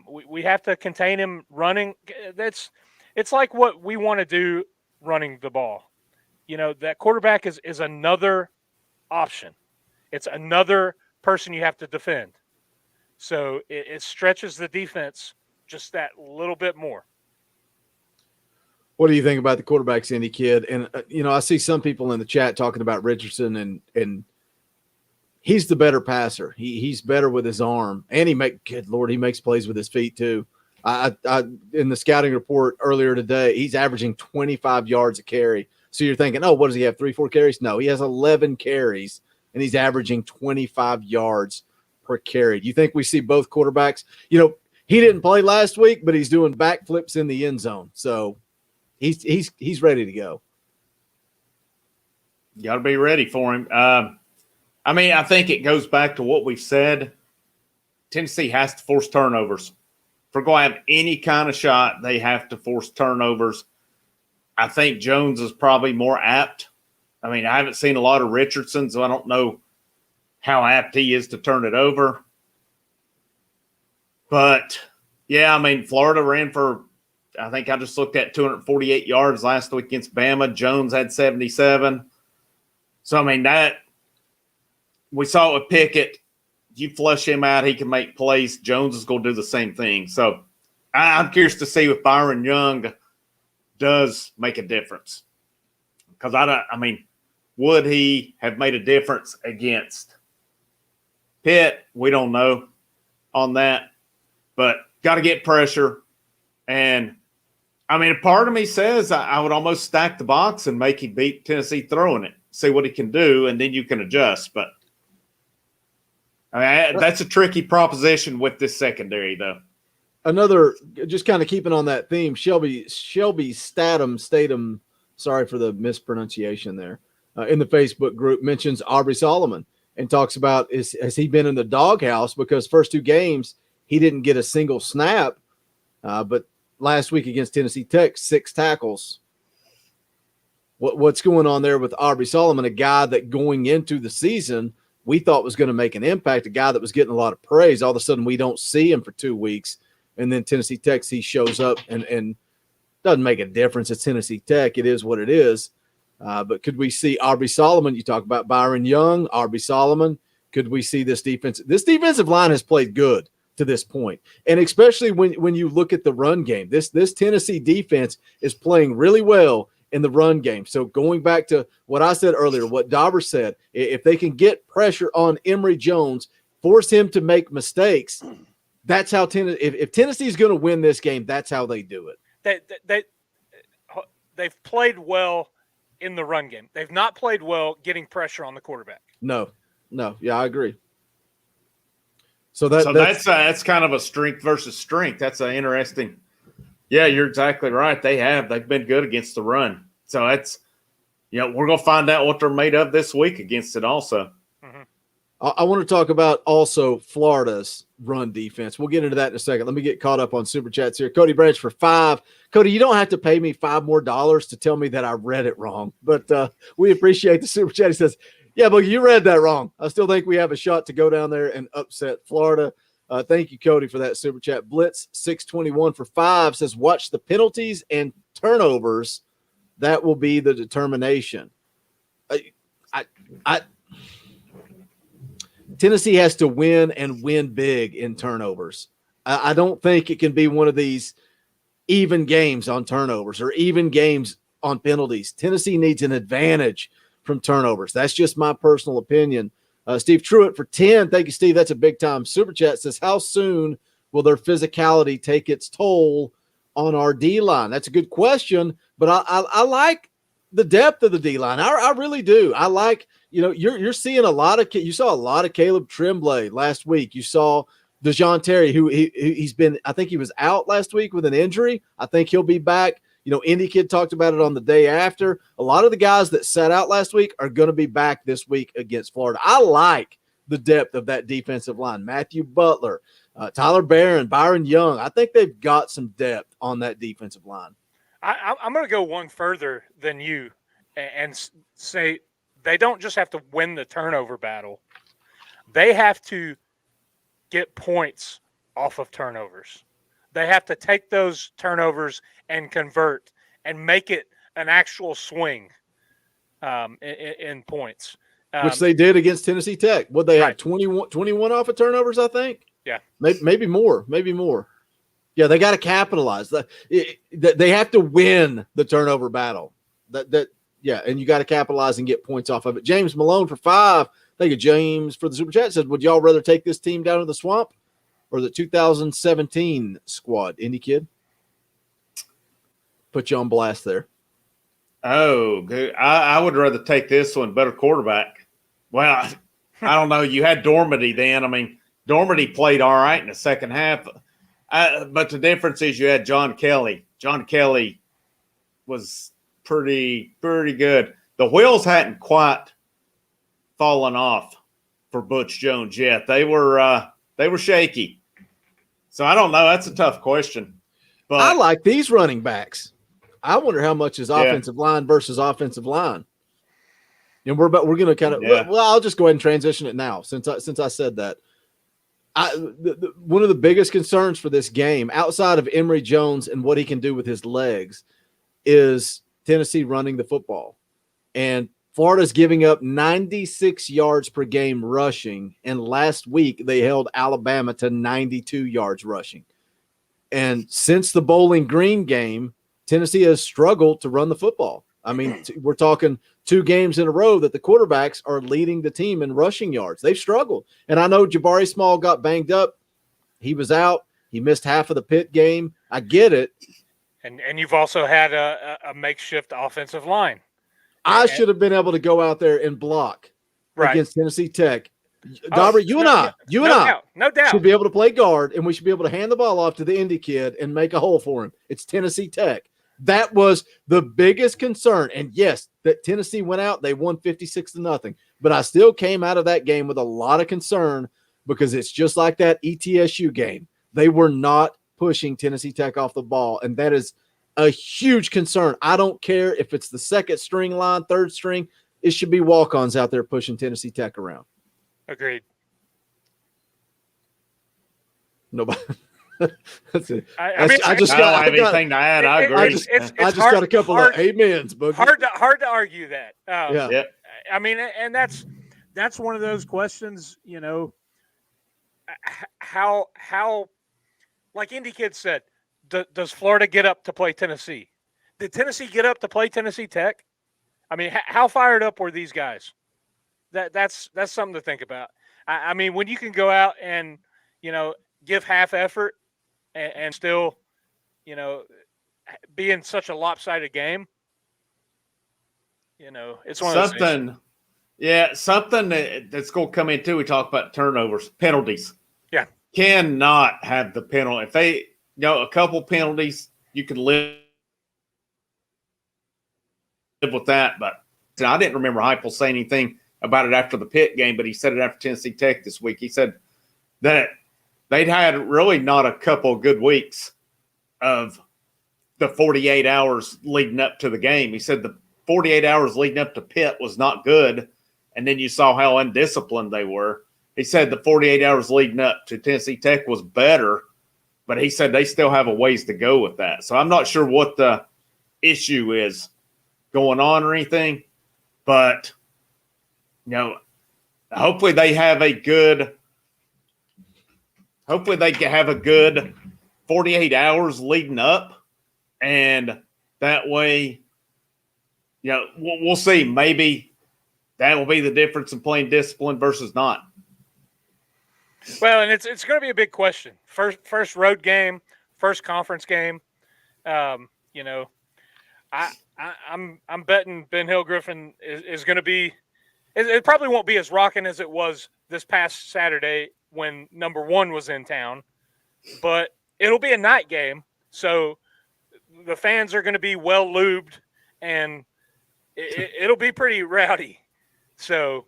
[SPEAKER 4] we have to contain him running. It's like what we want to do running the ball. That quarterback is another option. It's another person you have to defend. So it stretches the defense just that little bit more.
[SPEAKER 3] What do you think about the quarterbacks, Indy Kid? And, I see some people in the chat talking about Richardson, and he's the better passer. He's better with his arm, and he makes plays with his feet too. I in the scouting report earlier today, he's averaging 25 yards a carry. So you're thinking, oh, what does he have, 3-4 carries? No, he has 11 carries, and he's averaging 25 yards per carry. Do you think we see both quarterbacks? He didn't play last week, but he's doing backflips in the end zone. So he's ready to go.
[SPEAKER 5] You got to be ready for him. I think it goes back to what we've said. Tennessee has to force turnovers. If we're going to have any kind of shot, they have to force turnovers. I think Jones is probably more apt. I haven't seen a lot of Richardson, so I don't know how apt he is to turn it over. But, Florida ran for, I think I just looked at 248 yards last week against Bama. Jones had 77. So, that we saw it with Pickett. You flush him out, he can make plays. Jones is going to do the same thing. So, I'm curious to see if Byron Young does make a difference. Because would he have made a difference against Pitt? We don't know on that. But got to get pressure. And, a part of me says I would almost stack the box and make him beat Tennessee throwing it, see what he can do, and then you can adjust. But, that's a tricky proposition with this secondary, though.
[SPEAKER 3] Another, just kind of keeping on that theme, Shelby Statham, sorry for the mispronunciation there, in the Facebook group mentions Aubrey Solomon and talks about has he been in the doghouse because first two games he didn't get a single snap, but last week against Tennessee Tech, 6 tackles. What's going on there with Aubrey Solomon, a guy that going into the season we thought was going to make an impact, a guy that was getting a lot of praise. All of a sudden we don't see him for 2 weeks. And then Tennessee Tech, he shows up and doesn't make a difference. It's Tennessee Tech. It is what it is. But could we see Aubrey Solomon? You talk about Byron Young, Aubrey Solomon. Could we see this defense? This defensive line has played good to this point. And especially when you look at the run game, this Tennessee defense is playing really well in the run game. So going back to what I said earlier, what Dauber said, if they can get pressure on Emory Jones, force him to make mistakes, that's how if Tennessee's going to win this game, that's how they do it.
[SPEAKER 4] They've played well in the run game. They've not played well getting pressure on the quarterback.
[SPEAKER 3] No. Yeah, I agree.
[SPEAKER 5] So that's kind of a strength versus strength. That's an interesting. Yeah, you're exactly right. They've been good against the run. So that's, we're going to find out what they're made of this week against it also.
[SPEAKER 3] Mm-hmm. I want to talk about also Florida's run defense. We'll get into that in a second. Let me get caught up on Super Chats here. Cody Branch for $5. Cody, you don't have to pay me $5 more to tell me that I read it wrong, but we appreciate the Super Chat. He says, yeah, but you read that wrong. I still think we have a shot to go down there and upset Florida. Thank you, Cody, for that Super Chat. Blitz 621 for $5 says, watch the penalties and turnovers. That will be the determination. Tennessee has to win and win big in turnovers. I don't think it can be one of these even games on turnovers or even games on penalties. Tennessee needs an advantage from turnovers. That's just my personal opinion. Steve Truitt for 10. Thank you, Steve. That's a big time super chat. Says, how soon will their physicality take its toll on our D-line? That's a good question, but I like the depth of the D-line. I really do. I like, you're seeing you saw a lot of Caleb Tremblay last week. You saw DeJoun Terry, who he's been, I think he was out last week with an injury. I think he'll be back. Indy Kid talked about it on the day after. A lot of the guys that sat out last week are going to be back this week against Florida. I like the depth of that defensive line. Matthew Butler, Tyler Barron, Byron Young. I think they've got some depth on that defensive line.
[SPEAKER 4] I'm going to go one further than you and say they don't just have to win the turnover battle. They have to get points off of turnovers. They have to take those turnovers and convert and make it an actual swing in points.
[SPEAKER 3] Which they did against Tennessee Tech. What they had 21 off of turnovers, I think.
[SPEAKER 4] Yeah.
[SPEAKER 3] Maybe more. Yeah, they got to capitalize. They have to win the turnover battle. And you got to capitalize and get points off of it. James Malone for 5. Thank you, James, for the super chat. Said, would y'all rather take this team down to the swamp or the 2017 squad? Indy Kid? Put you on blast there.
[SPEAKER 5] Oh, good. I would rather take this one. Better quarterback. Well, I don't know. You had Dormady then. I mean, Dormady played all right in the second half. But the difference is you had John Kelly. John Kelly was pretty good. The wheels hadn't quite fallen off for Butch Jones yet. They were shaky. So I don't know. That's a tough question. But
[SPEAKER 3] I like these running backs. I wonder how much is offensive line versus offensive line. And we're going to kind of well, I'll just go ahead and transition it now since I said that. One of the biggest concerns for this game, outside of Emory Jones and what he can do with his legs, is Tennessee running the football. And Florida's giving up 96 yards per game rushing, and last week they held Alabama to 92 yards rushing. And since the Bowling Green game, Tennessee has struggled to run the football. I mean, we're talking 2 games in a row that the quarterbacks are leading the team in rushing yards. They've struggled. And I know Jabari Small got banged up. He was out. He missed half of the Pitt game. I get it.
[SPEAKER 4] And you've also had a makeshift offensive line.
[SPEAKER 3] I should have been able to go out there and block against Tennessee Tech. Dauber, you and I should be able to play guard, and we should be able to hand the ball off to the Indy Kid and make a hole for him. It's Tennessee Tech. That was the biggest concern. And yes, that Tennessee went out, they won 56-0. But I still came out of that game with a lot of concern because it's just like that ETSU game. They were not pushing Tennessee Tech off the ball, and that is a huge concern. I don't care if it's the second string line, third string. It should be walk-ons out there pushing Tennessee Tech around.
[SPEAKER 4] Agreed.
[SPEAKER 3] Nobody. That's it.
[SPEAKER 5] I just don't have anything to add. I agree.
[SPEAKER 3] I just got a couple of amens, but
[SPEAKER 4] hard to argue that.
[SPEAKER 3] Yeah.
[SPEAKER 4] I mean, and that's one of those questions. How like Indy Kid said, does Florida get up to play Tennessee? Did Tennessee get up to play Tennessee Tech? I mean, how fired up were these guys? That's something to think about. I mean, when you can go out and give half effort and still, be in such a lopsided game, it's one of those things.
[SPEAKER 5] Yeah, something that's going to come in too. We talk about penalties.
[SPEAKER 4] Yeah,
[SPEAKER 5] cannot have the penalty. If they, a couple penalties, you can live with that. But I didn't remember Heupel saying anything about it after the Pitt game, but he said it after Tennessee Tech this week. He said that they'd had really not a couple of good weeks of the 48 hours leading up to the game. He said the 48 hours leading up to Pitt was not good, and then you saw how undisciplined they were. He said the 48 hours leading up to Tennessee Tech was better, but he said they still have a ways to go with that. So I'm not sure what the issue is going on or anything, but hopefully they have a good 48 hours leading up, and that way we'll see. Maybe that will be the difference in playing discipline versus not.
[SPEAKER 4] Well, and it's going to be a big question. First road game, first conference game. I'm betting Ben Hill Griffin is going to be. It probably won't be as rocking as it was this past Saturday when number 1 was in town, but it'll be a night game, so the fans are going to be well lubed, and it'll be pretty rowdy. So.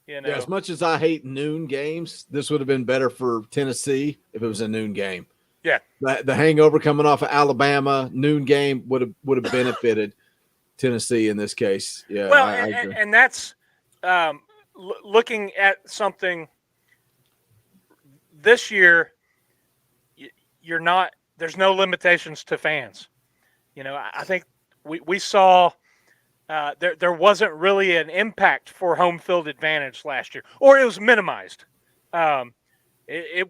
[SPEAKER 3] Yeah, as much as I hate noon games, this would have been better for Tennessee if it was a noon game.
[SPEAKER 4] Yeah,
[SPEAKER 3] the hangover coming off of Alabama, noon game would have benefited Tennessee in this case. Yeah,
[SPEAKER 4] well,
[SPEAKER 3] I agree.
[SPEAKER 4] And that's looking at something this year. You're not. There's no limitations to fans. I think we saw. There wasn't really an impact for home field advantage last year, or it was minimized. It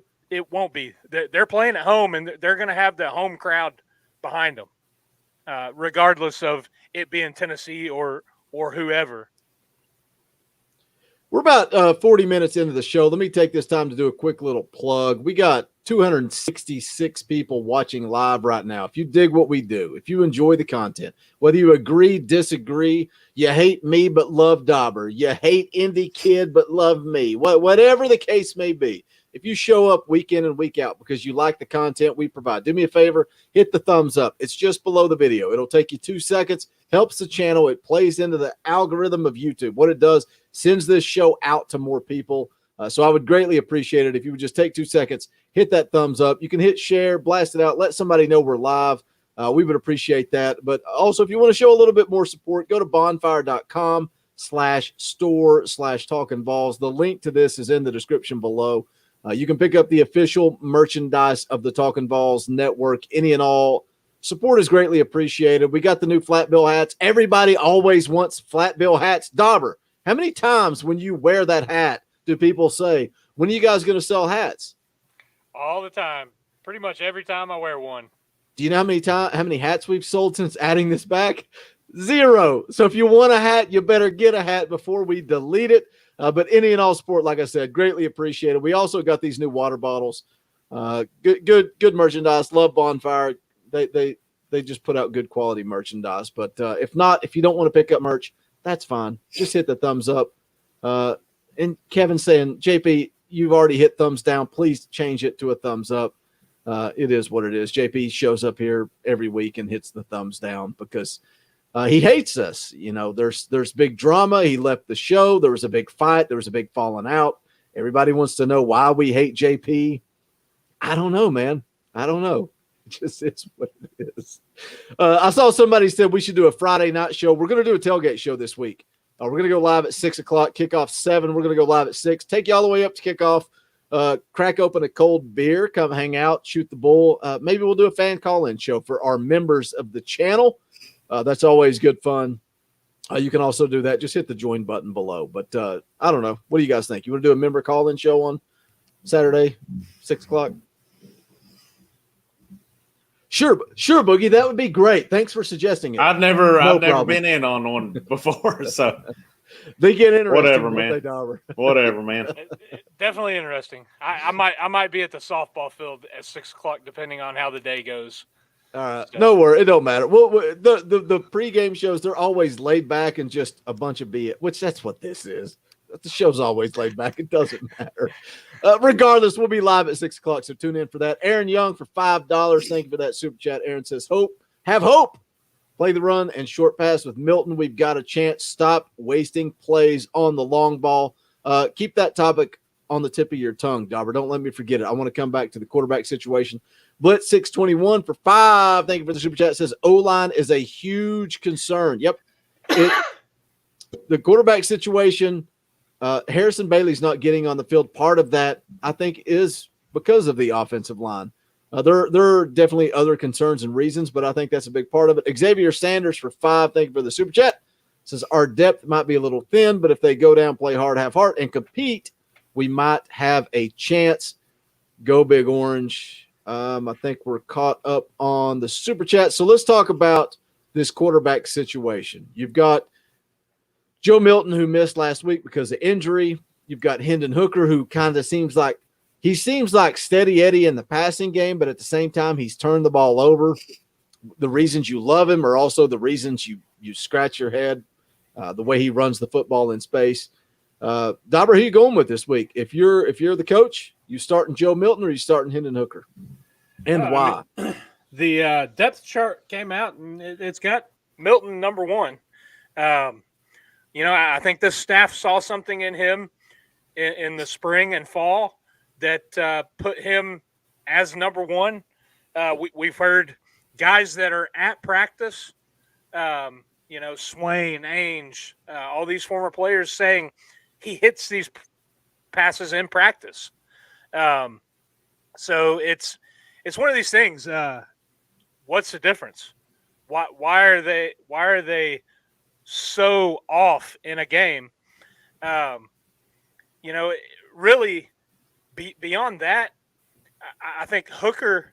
[SPEAKER 4] won't be. They're playing at home, and they're going to have the home crowd behind them, regardless of it being Tennessee or whoever.
[SPEAKER 3] We're about 40 minutes into the show. Let me take this time to do a quick little plug. We got 266 people watching live right now. If you dig what we do, if you enjoy the content, whether you agree, disagree, you hate me but love Dauber, you hate Indy Kid but love me, whatever the case may be, if you show up week in and week out because you like the content we provide, do me a favor, hit the thumbs up. It's just below the video. It'll take you 2 seconds, helps the channel. It plays into the algorithm of YouTube. What it does, sends this show out to more people. So I would greatly appreciate it if you would just take 2 seconds, hit that thumbs up. You can hit share, blast it out, let somebody know we're live. We would appreciate that. But also, if you want to show a little bit more support, go to bonfire.com/store/Talkin VAWLS. The link to this is in the description below. You can pick up the official merchandise of the Talkin VAWLS network. Any and all support is greatly appreciated. We got the new flat bill hats. Everybody always wants flat bill hats. Dauber, how many times when you wear that hat do people say, when are you guys going to sell hats?
[SPEAKER 4] All the time. Pretty much every time I wear one.
[SPEAKER 3] Do you know how many hats we've sold since adding this back? 0. So if you want a hat, you better get a hat before we delete it. But any and all support, like I said, greatly appreciated. We also got these new water bottles. Good merchandise. Love Bonfire. They just put out good quality merchandise. But if you don't want to pick up merch, that's fine. Just hit the thumbs up. And Kevin's saying, JP, you've already hit thumbs down. Please change it to a thumbs up. It is what it is. JP shows up here every week and hits the thumbs down because he hates us. There's big drama. He left the show. There was a big fight. There was a big falling out. Everybody wants to know why we hate JP. I don't know, man. I don't know. It's what it is. I saw somebody said we should do a Friday night show. We're going to do a tailgate show this week. We're going to go live at 6 o'clock, kickoff 7. We're going to go live at 6. Take you all the way up to kickoff. Crack open a cold beer, come hang out, shoot the bull. Maybe we'll do a fan call-in show for our members of the channel. That's always good fun. You can also do that. Just hit the join button below. But I don't know. What do you guys think? You want to do a member call-in show on Saturday, 6 o'clock? Sure, Boogie. That would be great. Thanks for suggesting it.
[SPEAKER 5] I've never been in on one before, so
[SPEAKER 3] they get interesting.
[SPEAKER 5] Whatever, man. Whatever, man.
[SPEAKER 4] Definitely interesting. I might be at the softball field at 6 o'clock, depending on how the day goes.
[SPEAKER 3] No worry, it don't matter. Well, the pregame shows, they're always laid back and just a bunch of BS, which that's what this is. The show's always laid back. It doesn't matter. Regardless, we'll be live at 6 o'clock, so tune in for that. Aaron Young for $5. Thank you for that super chat. Aaron says, have hope. Play the run and short pass with Milton. We've got a chance. Stop wasting plays on the long ball. Keep that topic on the tip of your tongue, Dauber. Don't let me forget it. I want to come back to the quarterback situation. Blitz 621 for 5. Thank you for the super chat. It says O-line is a huge concern. Yep. The quarterback situation, Harrison Bailey's not getting on the field. Part of that, I think, is because of the offensive line. There are definitely other concerns and reasons, but I think that's a big part of it. Xavier Sanders for 5. Thank you for the super chat. Says our depth might be a little thin, but if they go down, play hard, have heart, and compete, we might have a chance. Go Big Orange. I think we're caught up on the super chat. So let's talk about this quarterback situation. You've got Joe Milton, who missed last week because of injury. You've got Hendon Hooker, who kind of seems like steady Eddie in the passing game, but at the same time, he's turned the ball over. The reasons you love him are also the reasons you scratch your head, the way he runs the football in space. Dauber, who you going with this week? If you're the coach, you starting Joe Milton or you starting Hendon Hooker? And why?
[SPEAKER 4] The depth chart came out, and it's got Milton number one. I think this staff saw something in him in the spring and fall that put him as number one. We've heard guys that are at practice, Swain, Ainge, all these former players saying he hits these passes in practice. So it's one of these things. What's the difference? Why are they so off in a game? Really, beyond that, I think Hooker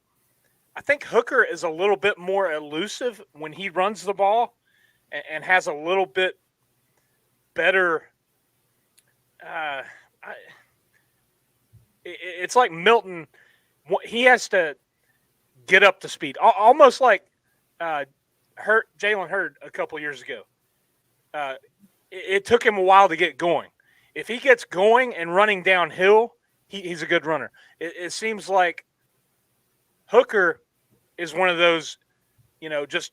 [SPEAKER 4] is a little bit more elusive when he runs the ball and has a little bit better. It's like Milton. He has to get up to speed, almost like Jalen Hurd a couple years ago. It took him a while to get going. If he gets going and running downhill, he's a good runner. It seems like Hooker is one of those, just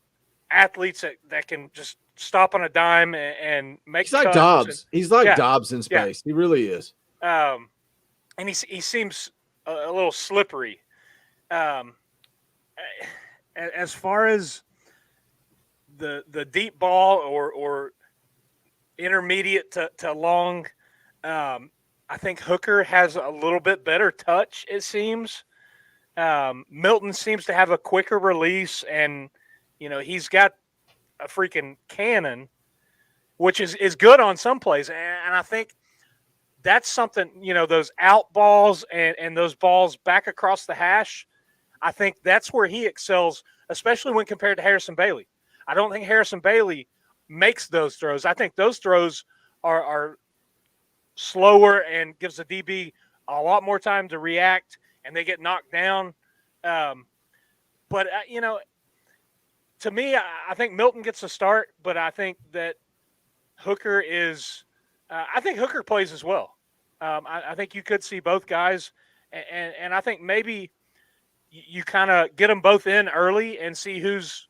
[SPEAKER 4] athletes that can just stop on a dime and make.
[SPEAKER 3] He's like Dobbs. He's like Dobbs in space. Yeah. He really is.
[SPEAKER 4] And he seems a little slippery. As far as the deep ball or intermediate to long, I think Hooker has a little bit better touch, it seems. Milton seems to have a quicker release, and he's got a freaking cannon, which is good on some plays. And I think that's something, those out balls and those balls back across the hash, I think that's where he excels, especially when compared to Harrison Bailey. I don't think Harrison Bailey makes those throws. I think those throws are slower and gives the DB a lot more time to react, and they get knocked down. But to me, I think Milton gets a start, but I think that Hooker is I think Hooker plays as well. I think you could see both guys, and I think maybe you kind of get them both in early and see who's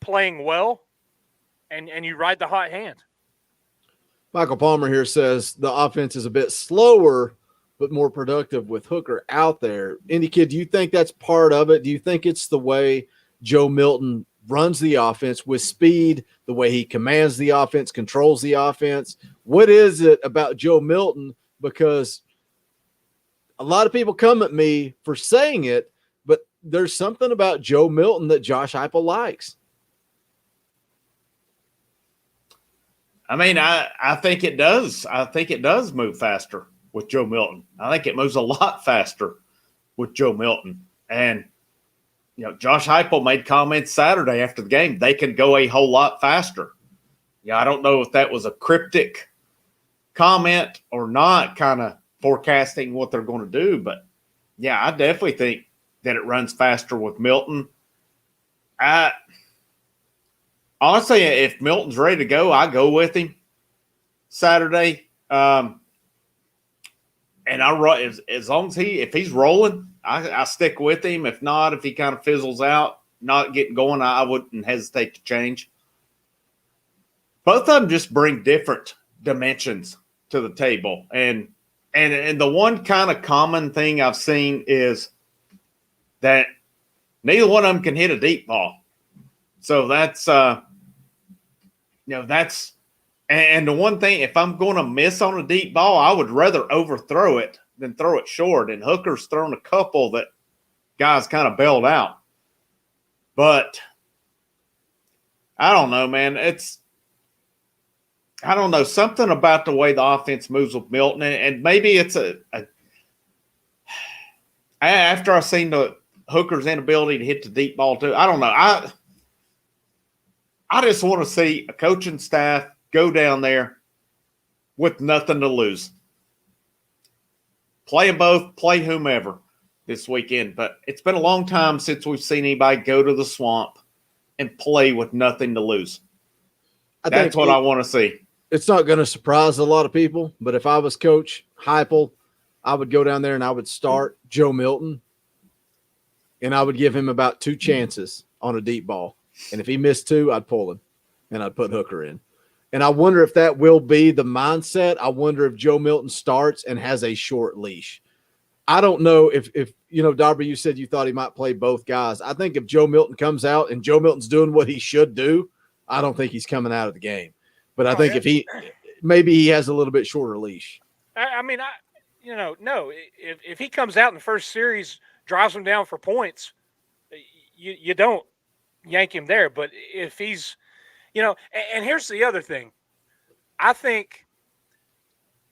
[SPEAKER 4] playing well, and you ride the hot hand.
[SPEAKER 3] Michael Palmer here says the offense is a bit slower but more productive with Hooker out there. Indy Kid, do you think that's part of it? Do you think it's the way Joe Milton runs the offense with speed, the way he commands the offense, controls the offense? What is it about Joe Milton? Because a lot of people come at me for saying it, but there's something about Joe Milton that Josh Heupel likes.
[SPEAKER 5] I mean, I think it does. I think it does move faster with Joe Milton. I think it moves a lot faster with Joe Milton. And, Josh Heupel made comments Saturday after the game. They can go a whole lot faster. I don't know if that was a cryptic comment or not, kind of forecasting what they're going to do. But, I definitely think that it runs faster with Milton. Honestly, if Milton's ready to go, I go with him Saturday. And I run as long as if he's rolling, I stick with him. If not, if he kind of fizzles out, not getting going, I wouldn't hesitate to change. Both of them just bring different dimensions to the table. And the one kind of common thing I've seen is that neither one of them can hit a deep ball. So that's that's and the one thing, if I'm going to miss on a deep ball, I would rather overthrow it than throw it short. And Hooker's thrown a couple that guys kind of bailed out. But I don't know, man. I don't know, something about the way the offense moves with Milton, and maybe it's after I've seen the Hooker's inability to hit the deep ball too. I don't know. I just want to see a coaching staff go down there with nothing to lose. Play them both, play whomever this weekend. But it's been a long time since we've seen anybody go to the Swamp and play with nothing to lose. That's what I want to see.
[SPEAKER 3] It's not going to surprise a lot of people, but if I was Coach Heupel, I would go down there and I would start Joe Milton, and I would give him about 2 chances on a deep ball. And if he missed 2, I'd pull him, and I'd put Hooker in. And I wonder if that will be the mindset. I wonder if Joe Milton starts and has a short leash. I don't know if Darby, you said you thought he might play both guys. I think if Joe Milton comes out and Joe Milton's doing what he should do, I don't think he's coming out of the game. But I think maybe he has a little bit shorter leash.
[SPEAKER 4] No. If he comes out in the first series, drives him down for points, you don't yank him there. But if he's, and here's the other thing. I think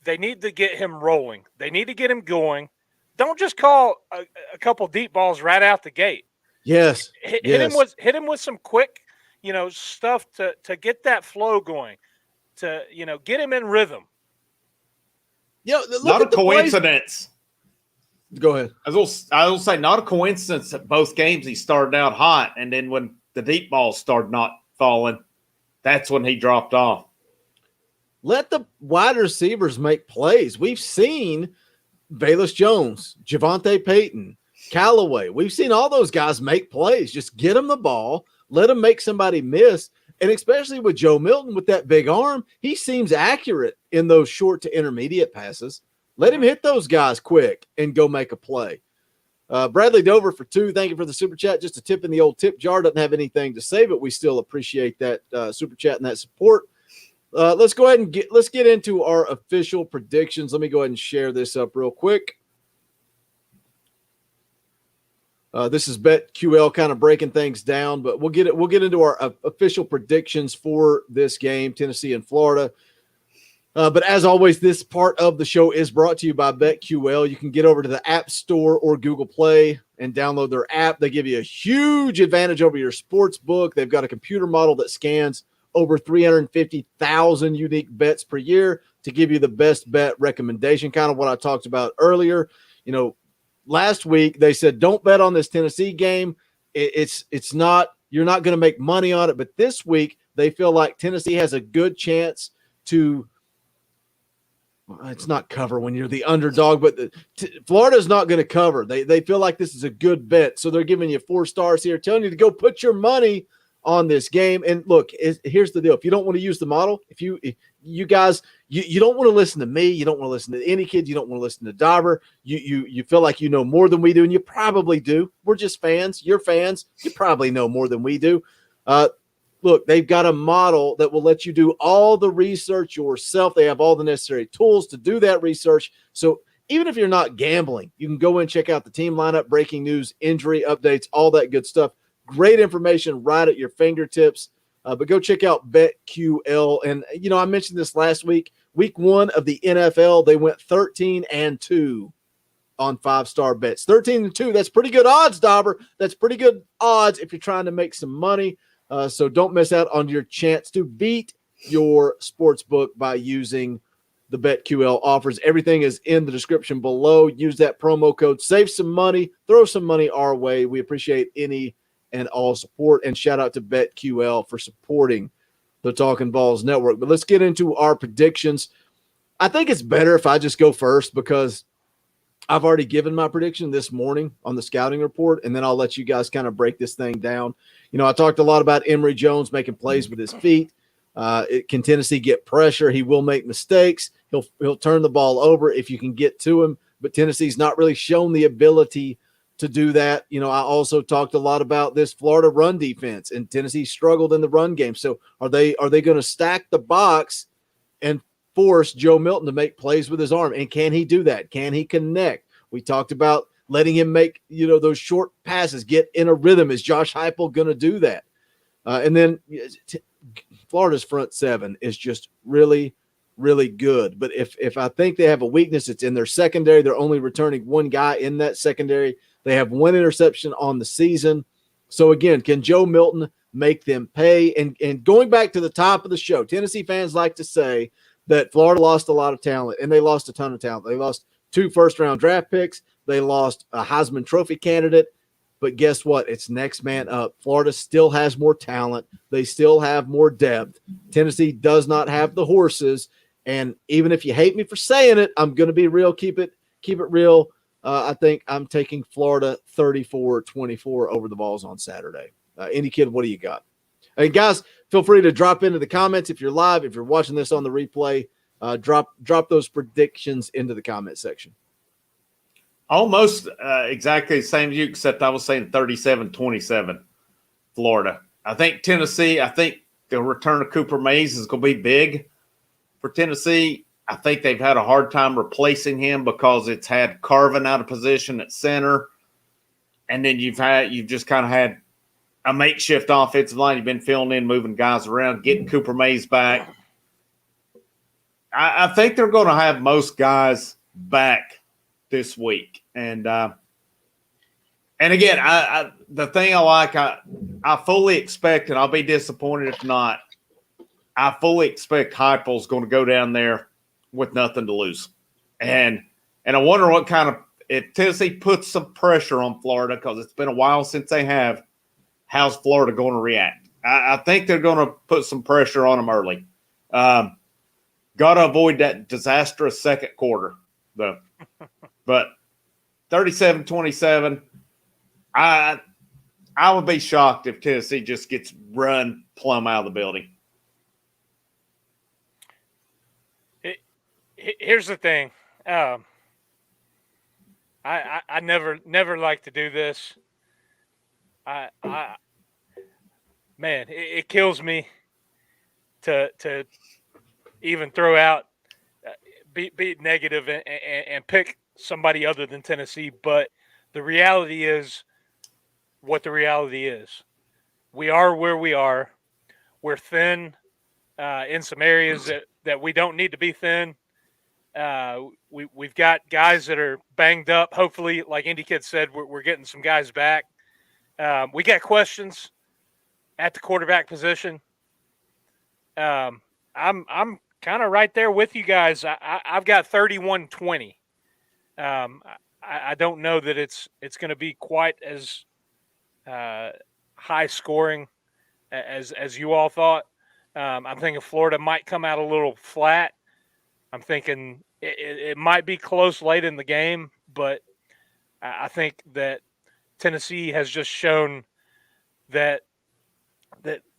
[SPEAKER 4] they need to get him rolling. They need to get him going. Don't just call a couple deep balls right out the gate.
[SPEAKER 3] Yes.
[SPEAKER 4] Hit him with some quick, stuff to get that flow going, to, get him in rhythm.
[SPEAKER 5] Not a coincidence.
[SPEAKER 3] Go ahead.
[SPEAKER 5] I will say not a coincidence that both games he started out hot, and then when the deep balls started not falling, that's when he dropped off.
[SPEAKER 3] Let the wide receivers make plays. We've seen Bayless Jones, Javonte Payton, Callaway. We've seen all those guys make plays. Just get them the ball, let them make somebody miss. And especially with Joe Milton with that big arm, he seems accurate in those short to intermediate passes. Let him hit those guys quick and go make a play. Bradley Dover for 2. Thank you for the super chat. Just a tip in the old tip jar. Doesn't have anything to say, but we still appreciate that super chat and that support. Let's go ahead and get into our official predictions. Let me go ahead and share this up real quick. This is BetQL kind of breaking things down, but we'll get into our official predictions for this game, Tennessee and Florida. But as always, this part of the show is brought to you by BetQL. You can get over to the App Store or Google Play and download their app. They give you a huge advantage over your sports book. They've got a computer model that scans over 350,000 unique bets per year to give you the best bet recommendation, kind of what I talked about earlier. Last week they said, don't bet on this Tennessee game. It's not, you're not going to make money on it. But this week they feel like Tennessee has a good chance to, it's not cover when you're the underdog, but Florida's not going to cover. They feel like this is a good bet. So they're giving you 4 stars here, telling you to go put your money on this game. And look, here's the deal. If you don't want to use the model, if you guys, you don't want to listen to me, you don't want to listen to any kid, you don't want to listen to Dauber, you feel like you know more than we do, and you probably do. We're just fans. You're fans. You probably know more than we do. Look, they've got a model that will let you do all the research yourself. They have all the necessary tools to do that research. So even if you're not gambling, you can go and check out the team lineup, breaking news, injury updates, all that good stuff. Great information right at your fingertips. But go check out BetQL. And, I mentioned this last week. Week 1 of the NFL, they went 13-2 on 5-star bets. 13-2. That's pretty good odds, Dauber. That's pretty good odds if you're trying to make some money. So don't miss out on your chance to beat your sports book by using the BetQL offers. Everything is in the description below. Use that promo code. Save some money. Throw some money our way. We appreciate any and all support, and shout out to BetQL for supporting the Talkin VAWLS network. But let's get into our predictions. I think it's better if I just go first because I've already given my prediction this morning on the scouting report, and then I'll let you guys kind of break this thing down. I talked a lot about Emory Jones making plays with his feet. Can Tennessee get pressure? He will make mistakes. He'll turn the ball over if you can get to him, but Tennessee's not really shown the ability to do that. I also talked a lot about this Florida run defense, and Tennessee struggled in the run game. So are they going to stack the box and force Joe Milton to make plays with his arm? And can he do that? Can he connect? We talked about letting him make, those short passes, get in a rhythm. Is Josh Heupel going to do that? And then Florida's front 7 is just really, really good. But if I think they have a weakness, it's in their secondary. They're only returning 1 guy in that secondary. They have 1 interception on the season. So, again, can Joe Milton make them pay. And going back to the top of the show, Tennessee fans like to say that Florida lost a lot of talent, and they lost a ton of talent. They lost 2 first-round draft picks. They lost a Heisman Trophy candidate. But guess what? It's next man up. Florida still has more talent. They still have more depth. Tennessee does not have the horses. And even if you hate me for saying it, I'm going to be real. Keep it real. I think I'm taking Florida 34-24 over the Vols on Saturday. Indy Kid, what do you got? And guys, feel free to drop into the comments if you're live. If you're watching this on the replay, drop those predictions into the comment section.
[SPEAKER 5] Almost exactly the same as you, except I was saying 37-27 Florida. I think Tennessee, the return of Cooper Mays is going to be big for Tennessee. I think they've had a hard time replacing him because it's had Carvin out of position at center. And then you've just kind of had a makeshift offensive line. You've been filling in, moving guys around, getting Cooper Mays back. I think they're going to have most guys back this week. And again, the thing I like, I fully expect, and I'll be disappointed if not, I fully expect Heupel's going to go down there with nothing to lose. And I wonder what kind of, if Tennessee puts some pressure on Florida, because it's been a while since they have, how's Florida going to react? I think they're going to put some pressure on them early. Got to avoid that disastrous second quarter, though. But 37-27, I would be shocked if Tennessee just gets run plumb out of the building.
[SPEAKER 4] Here's the thing. I never like to do this. Man, it kills me to even throw out, be negative and pick somebody other than Tennessee. But the reality is what the reality is. We are where we are. We're thin in some areas that we don't need to be thin. We've got guys that are banged up. Hopefully, like Indy Kid said, we're getting some guys back. We got questions at the quarterback position. I'm kind of right there with you guys. I've got 31-20. I don't know that it's going to be quite as high scoring as you all thought. I'm thinking Florida might come out a little flat. I'm thinking it might be close late in the game, but I think that Tennessee has just shown that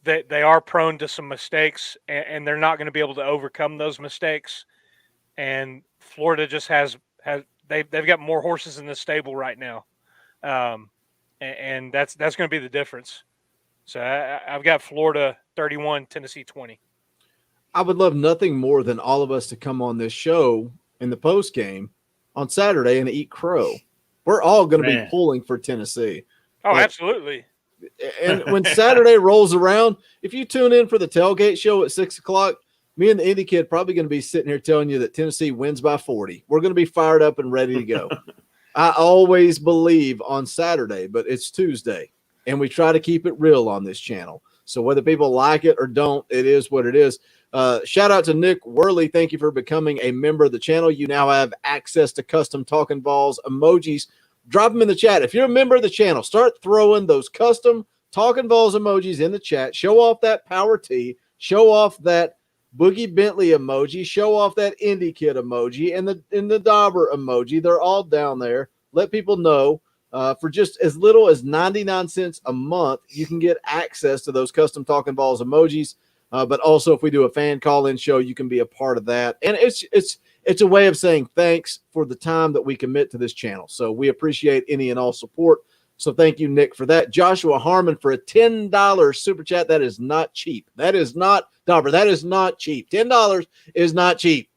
[SPEAKER 4] they are prone to some mistakes, and they're not going to be able to overcome those mistakes. And Florida just they've got more horses in the stable right now, and that's going to be the difference. So I've got Florida 31, Tennessee 20.
[SPEAKER 3] I would love nothing more than all of us to come on this show in the post game on Saturday and eat crow. We're all going to be pulling for Tennessee.
[SPEAKER 4] Oh, absolutely.
[SPEAKER 3] And when Saturday rolls around, if you tune in for the tailgate show at 6:00, me and the Indy Kid probably going to be sitting here telling you that Tennessee wins by 40. We're going to be fired up and ready to go. I always believe on Saturday, but it's Tuesday, and we try to keep it real on this channel. So whether people like it or don't, it is what it is. Shout out to Nick Worley. Thank you for becoming a member of the channel. You now have access to custom Talkin VAWLS emojis. Drop them in the chat. If you're a member of the channel, start throwing those custom Talkin VAWLS emojis in the chat. Show off that Power T. Show off that Boogie Bentley emoji. Show off that Indy Kid emoji and the Dauber emoji. They're all down there. Let people know. For just as little as 99 cents a month, you can get access to those custom Talkin VAWLS emojis. But also, if we do a fan call-in show, you can be a part of that. And it's a way of saying thanks for the time that we commit to this channel. So we appreciate any and all support. So thank you, Nick, for that. Joshua Harmon for a $10 super chat. That is not cheap. That is not, Dauber, that is not cheap. $10 is not cheap.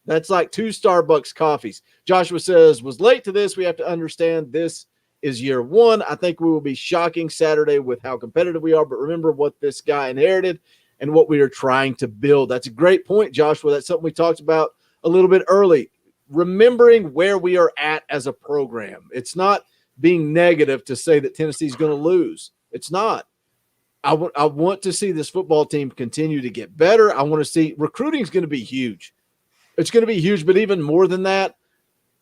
[SPEAKER 3] That's like 2 Starbucks coffees. Joshua says, was late to this. We have to understand this is year 1. I think we will be shocking Saturday with how competitive we are. But remember what this guy inherited and what we are trying to build. That's a great point, Joshua. That's something we talked about a little bit early. Remembering where we are at as a program. It's not being negative to say that Tennessee's going to lose. It's not. I want to see this football team continue to get better. I want to see recruiting is going to be huge. It's going to be huge, but even more than that,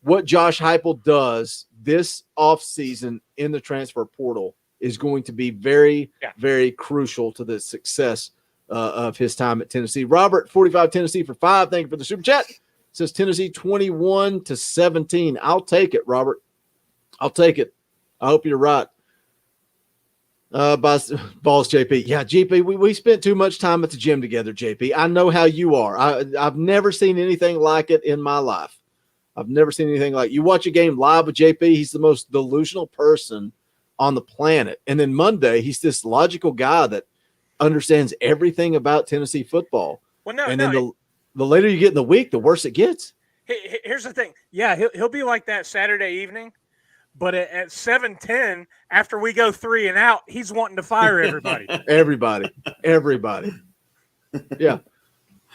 [SPEAKER 3] what Josh Heupel does this offseason in the transfer portal is going to be very, very crucial to the success of his time at Tennessee. Robert, 45 Tennessee for 5. Thank you for the super chat. It says Tennessee 21-17. I'll take it, Robert. I'll take it. I hope you're right. Balls JP. Yeah, JP, we spent too much time at the gym together, JP. I know how you are. I've never seen anything like it in my life. I've never seen anything like it. You watch a game live with JP, he's the most delusional person on the planet. And then Monday, he's this logical guy that understands everything about Tennessee football.
[SPEAKER 4] Well, no,
[SPEAKER 3] and then the later you get in the week, the worse it gets.
[SPEAKER 4] Here's the thing. Yeah, he'll be like that Saturday evening. But at 7:10, after we go 3 and out, he's wanting to fire everybody.
[SPEAKER 3] Everybody. Yeah.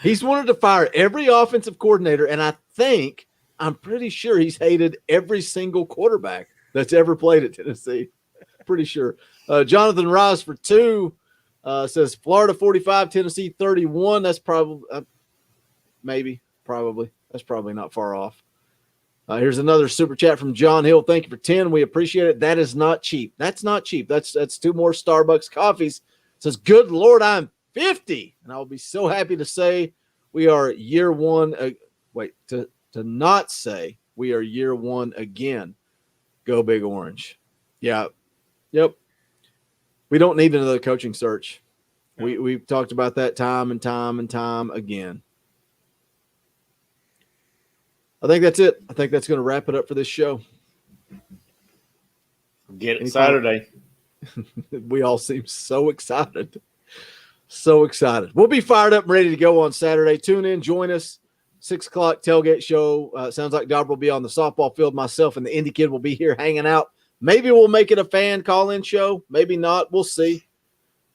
[SPEAKER 3] He's wanted to fire every offensive coordinator, and I'm pretty sure he's hated every single quarterback that's ever played at Tennessee. Pretty sure. Jonathan Rice for 2 says Florida 45, Tennessee 31. That's probably probably. That's probably not far off. Here's another super chat from John Hill. Thank you for 10. We appreciate it. That is not cheap. That's not cheap. That's 2 more Starbucks coffees. Says, good Lord, I'm 50. And I'll be so happy to say we are year 1. To not say we are year 1 again. Go Big Orange. Yeah. Yep. We don't need another coaching search. We've talked about that time and time and time again. I think that's it. I think that's going to wrap it up for this show.
[SPEAKER 5] Get it Saturday.
[SPEAKER 3] We all seem so excited. So excited. We'll be fired up and ready to go on Saturday. Tune in. Join us. 6 o'clock tailgate show. Sounds like Dobber will be on the softball field. Myself and the Indy Kid will be here hanging out. Maybe we'll make it a fan call-in show. Maybe not. We'll see.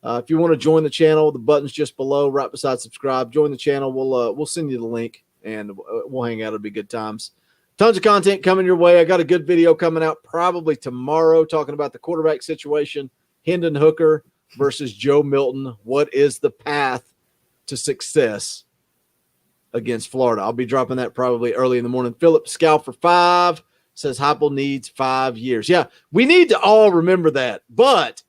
[SPEAKER 3] If you want to join the channel, the button's just below, right beside subscribe. Join the channel. We'll send you the link. And we'll hang out. It'll be good times. Tons of content coming your way. I got a good video coming out probably tomorrow talking about the quarterback situation. Hendon Hooker versus Joe Milton. What is the path to success against Florida? I'll be dropping that probably early in the morning. Philip Scout for 5 says Heupel needs 5 years. Yeah, we need to all remember that. But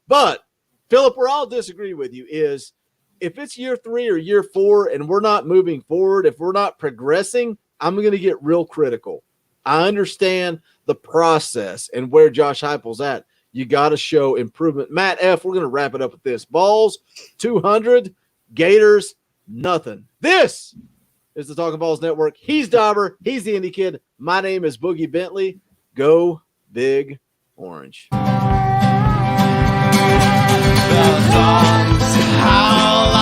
[SPEAKER 3] Philip, where I'll disagree with you is if it's year 3 or year 4 and we're not moving forward, if we're not progressing, I'm going to get real critical. I understand the process and where Josh Heupel's at. You got to show improvement. Matt F., we're going to wrap it up with this. Balls, 200. Gators, nothing. This is the Talkin VAWLS Network. He's Dauber. He's the Indy Kid. My name is Boogie Bentley. Go Big Orange.
[SPEAKER 6] The dogs howl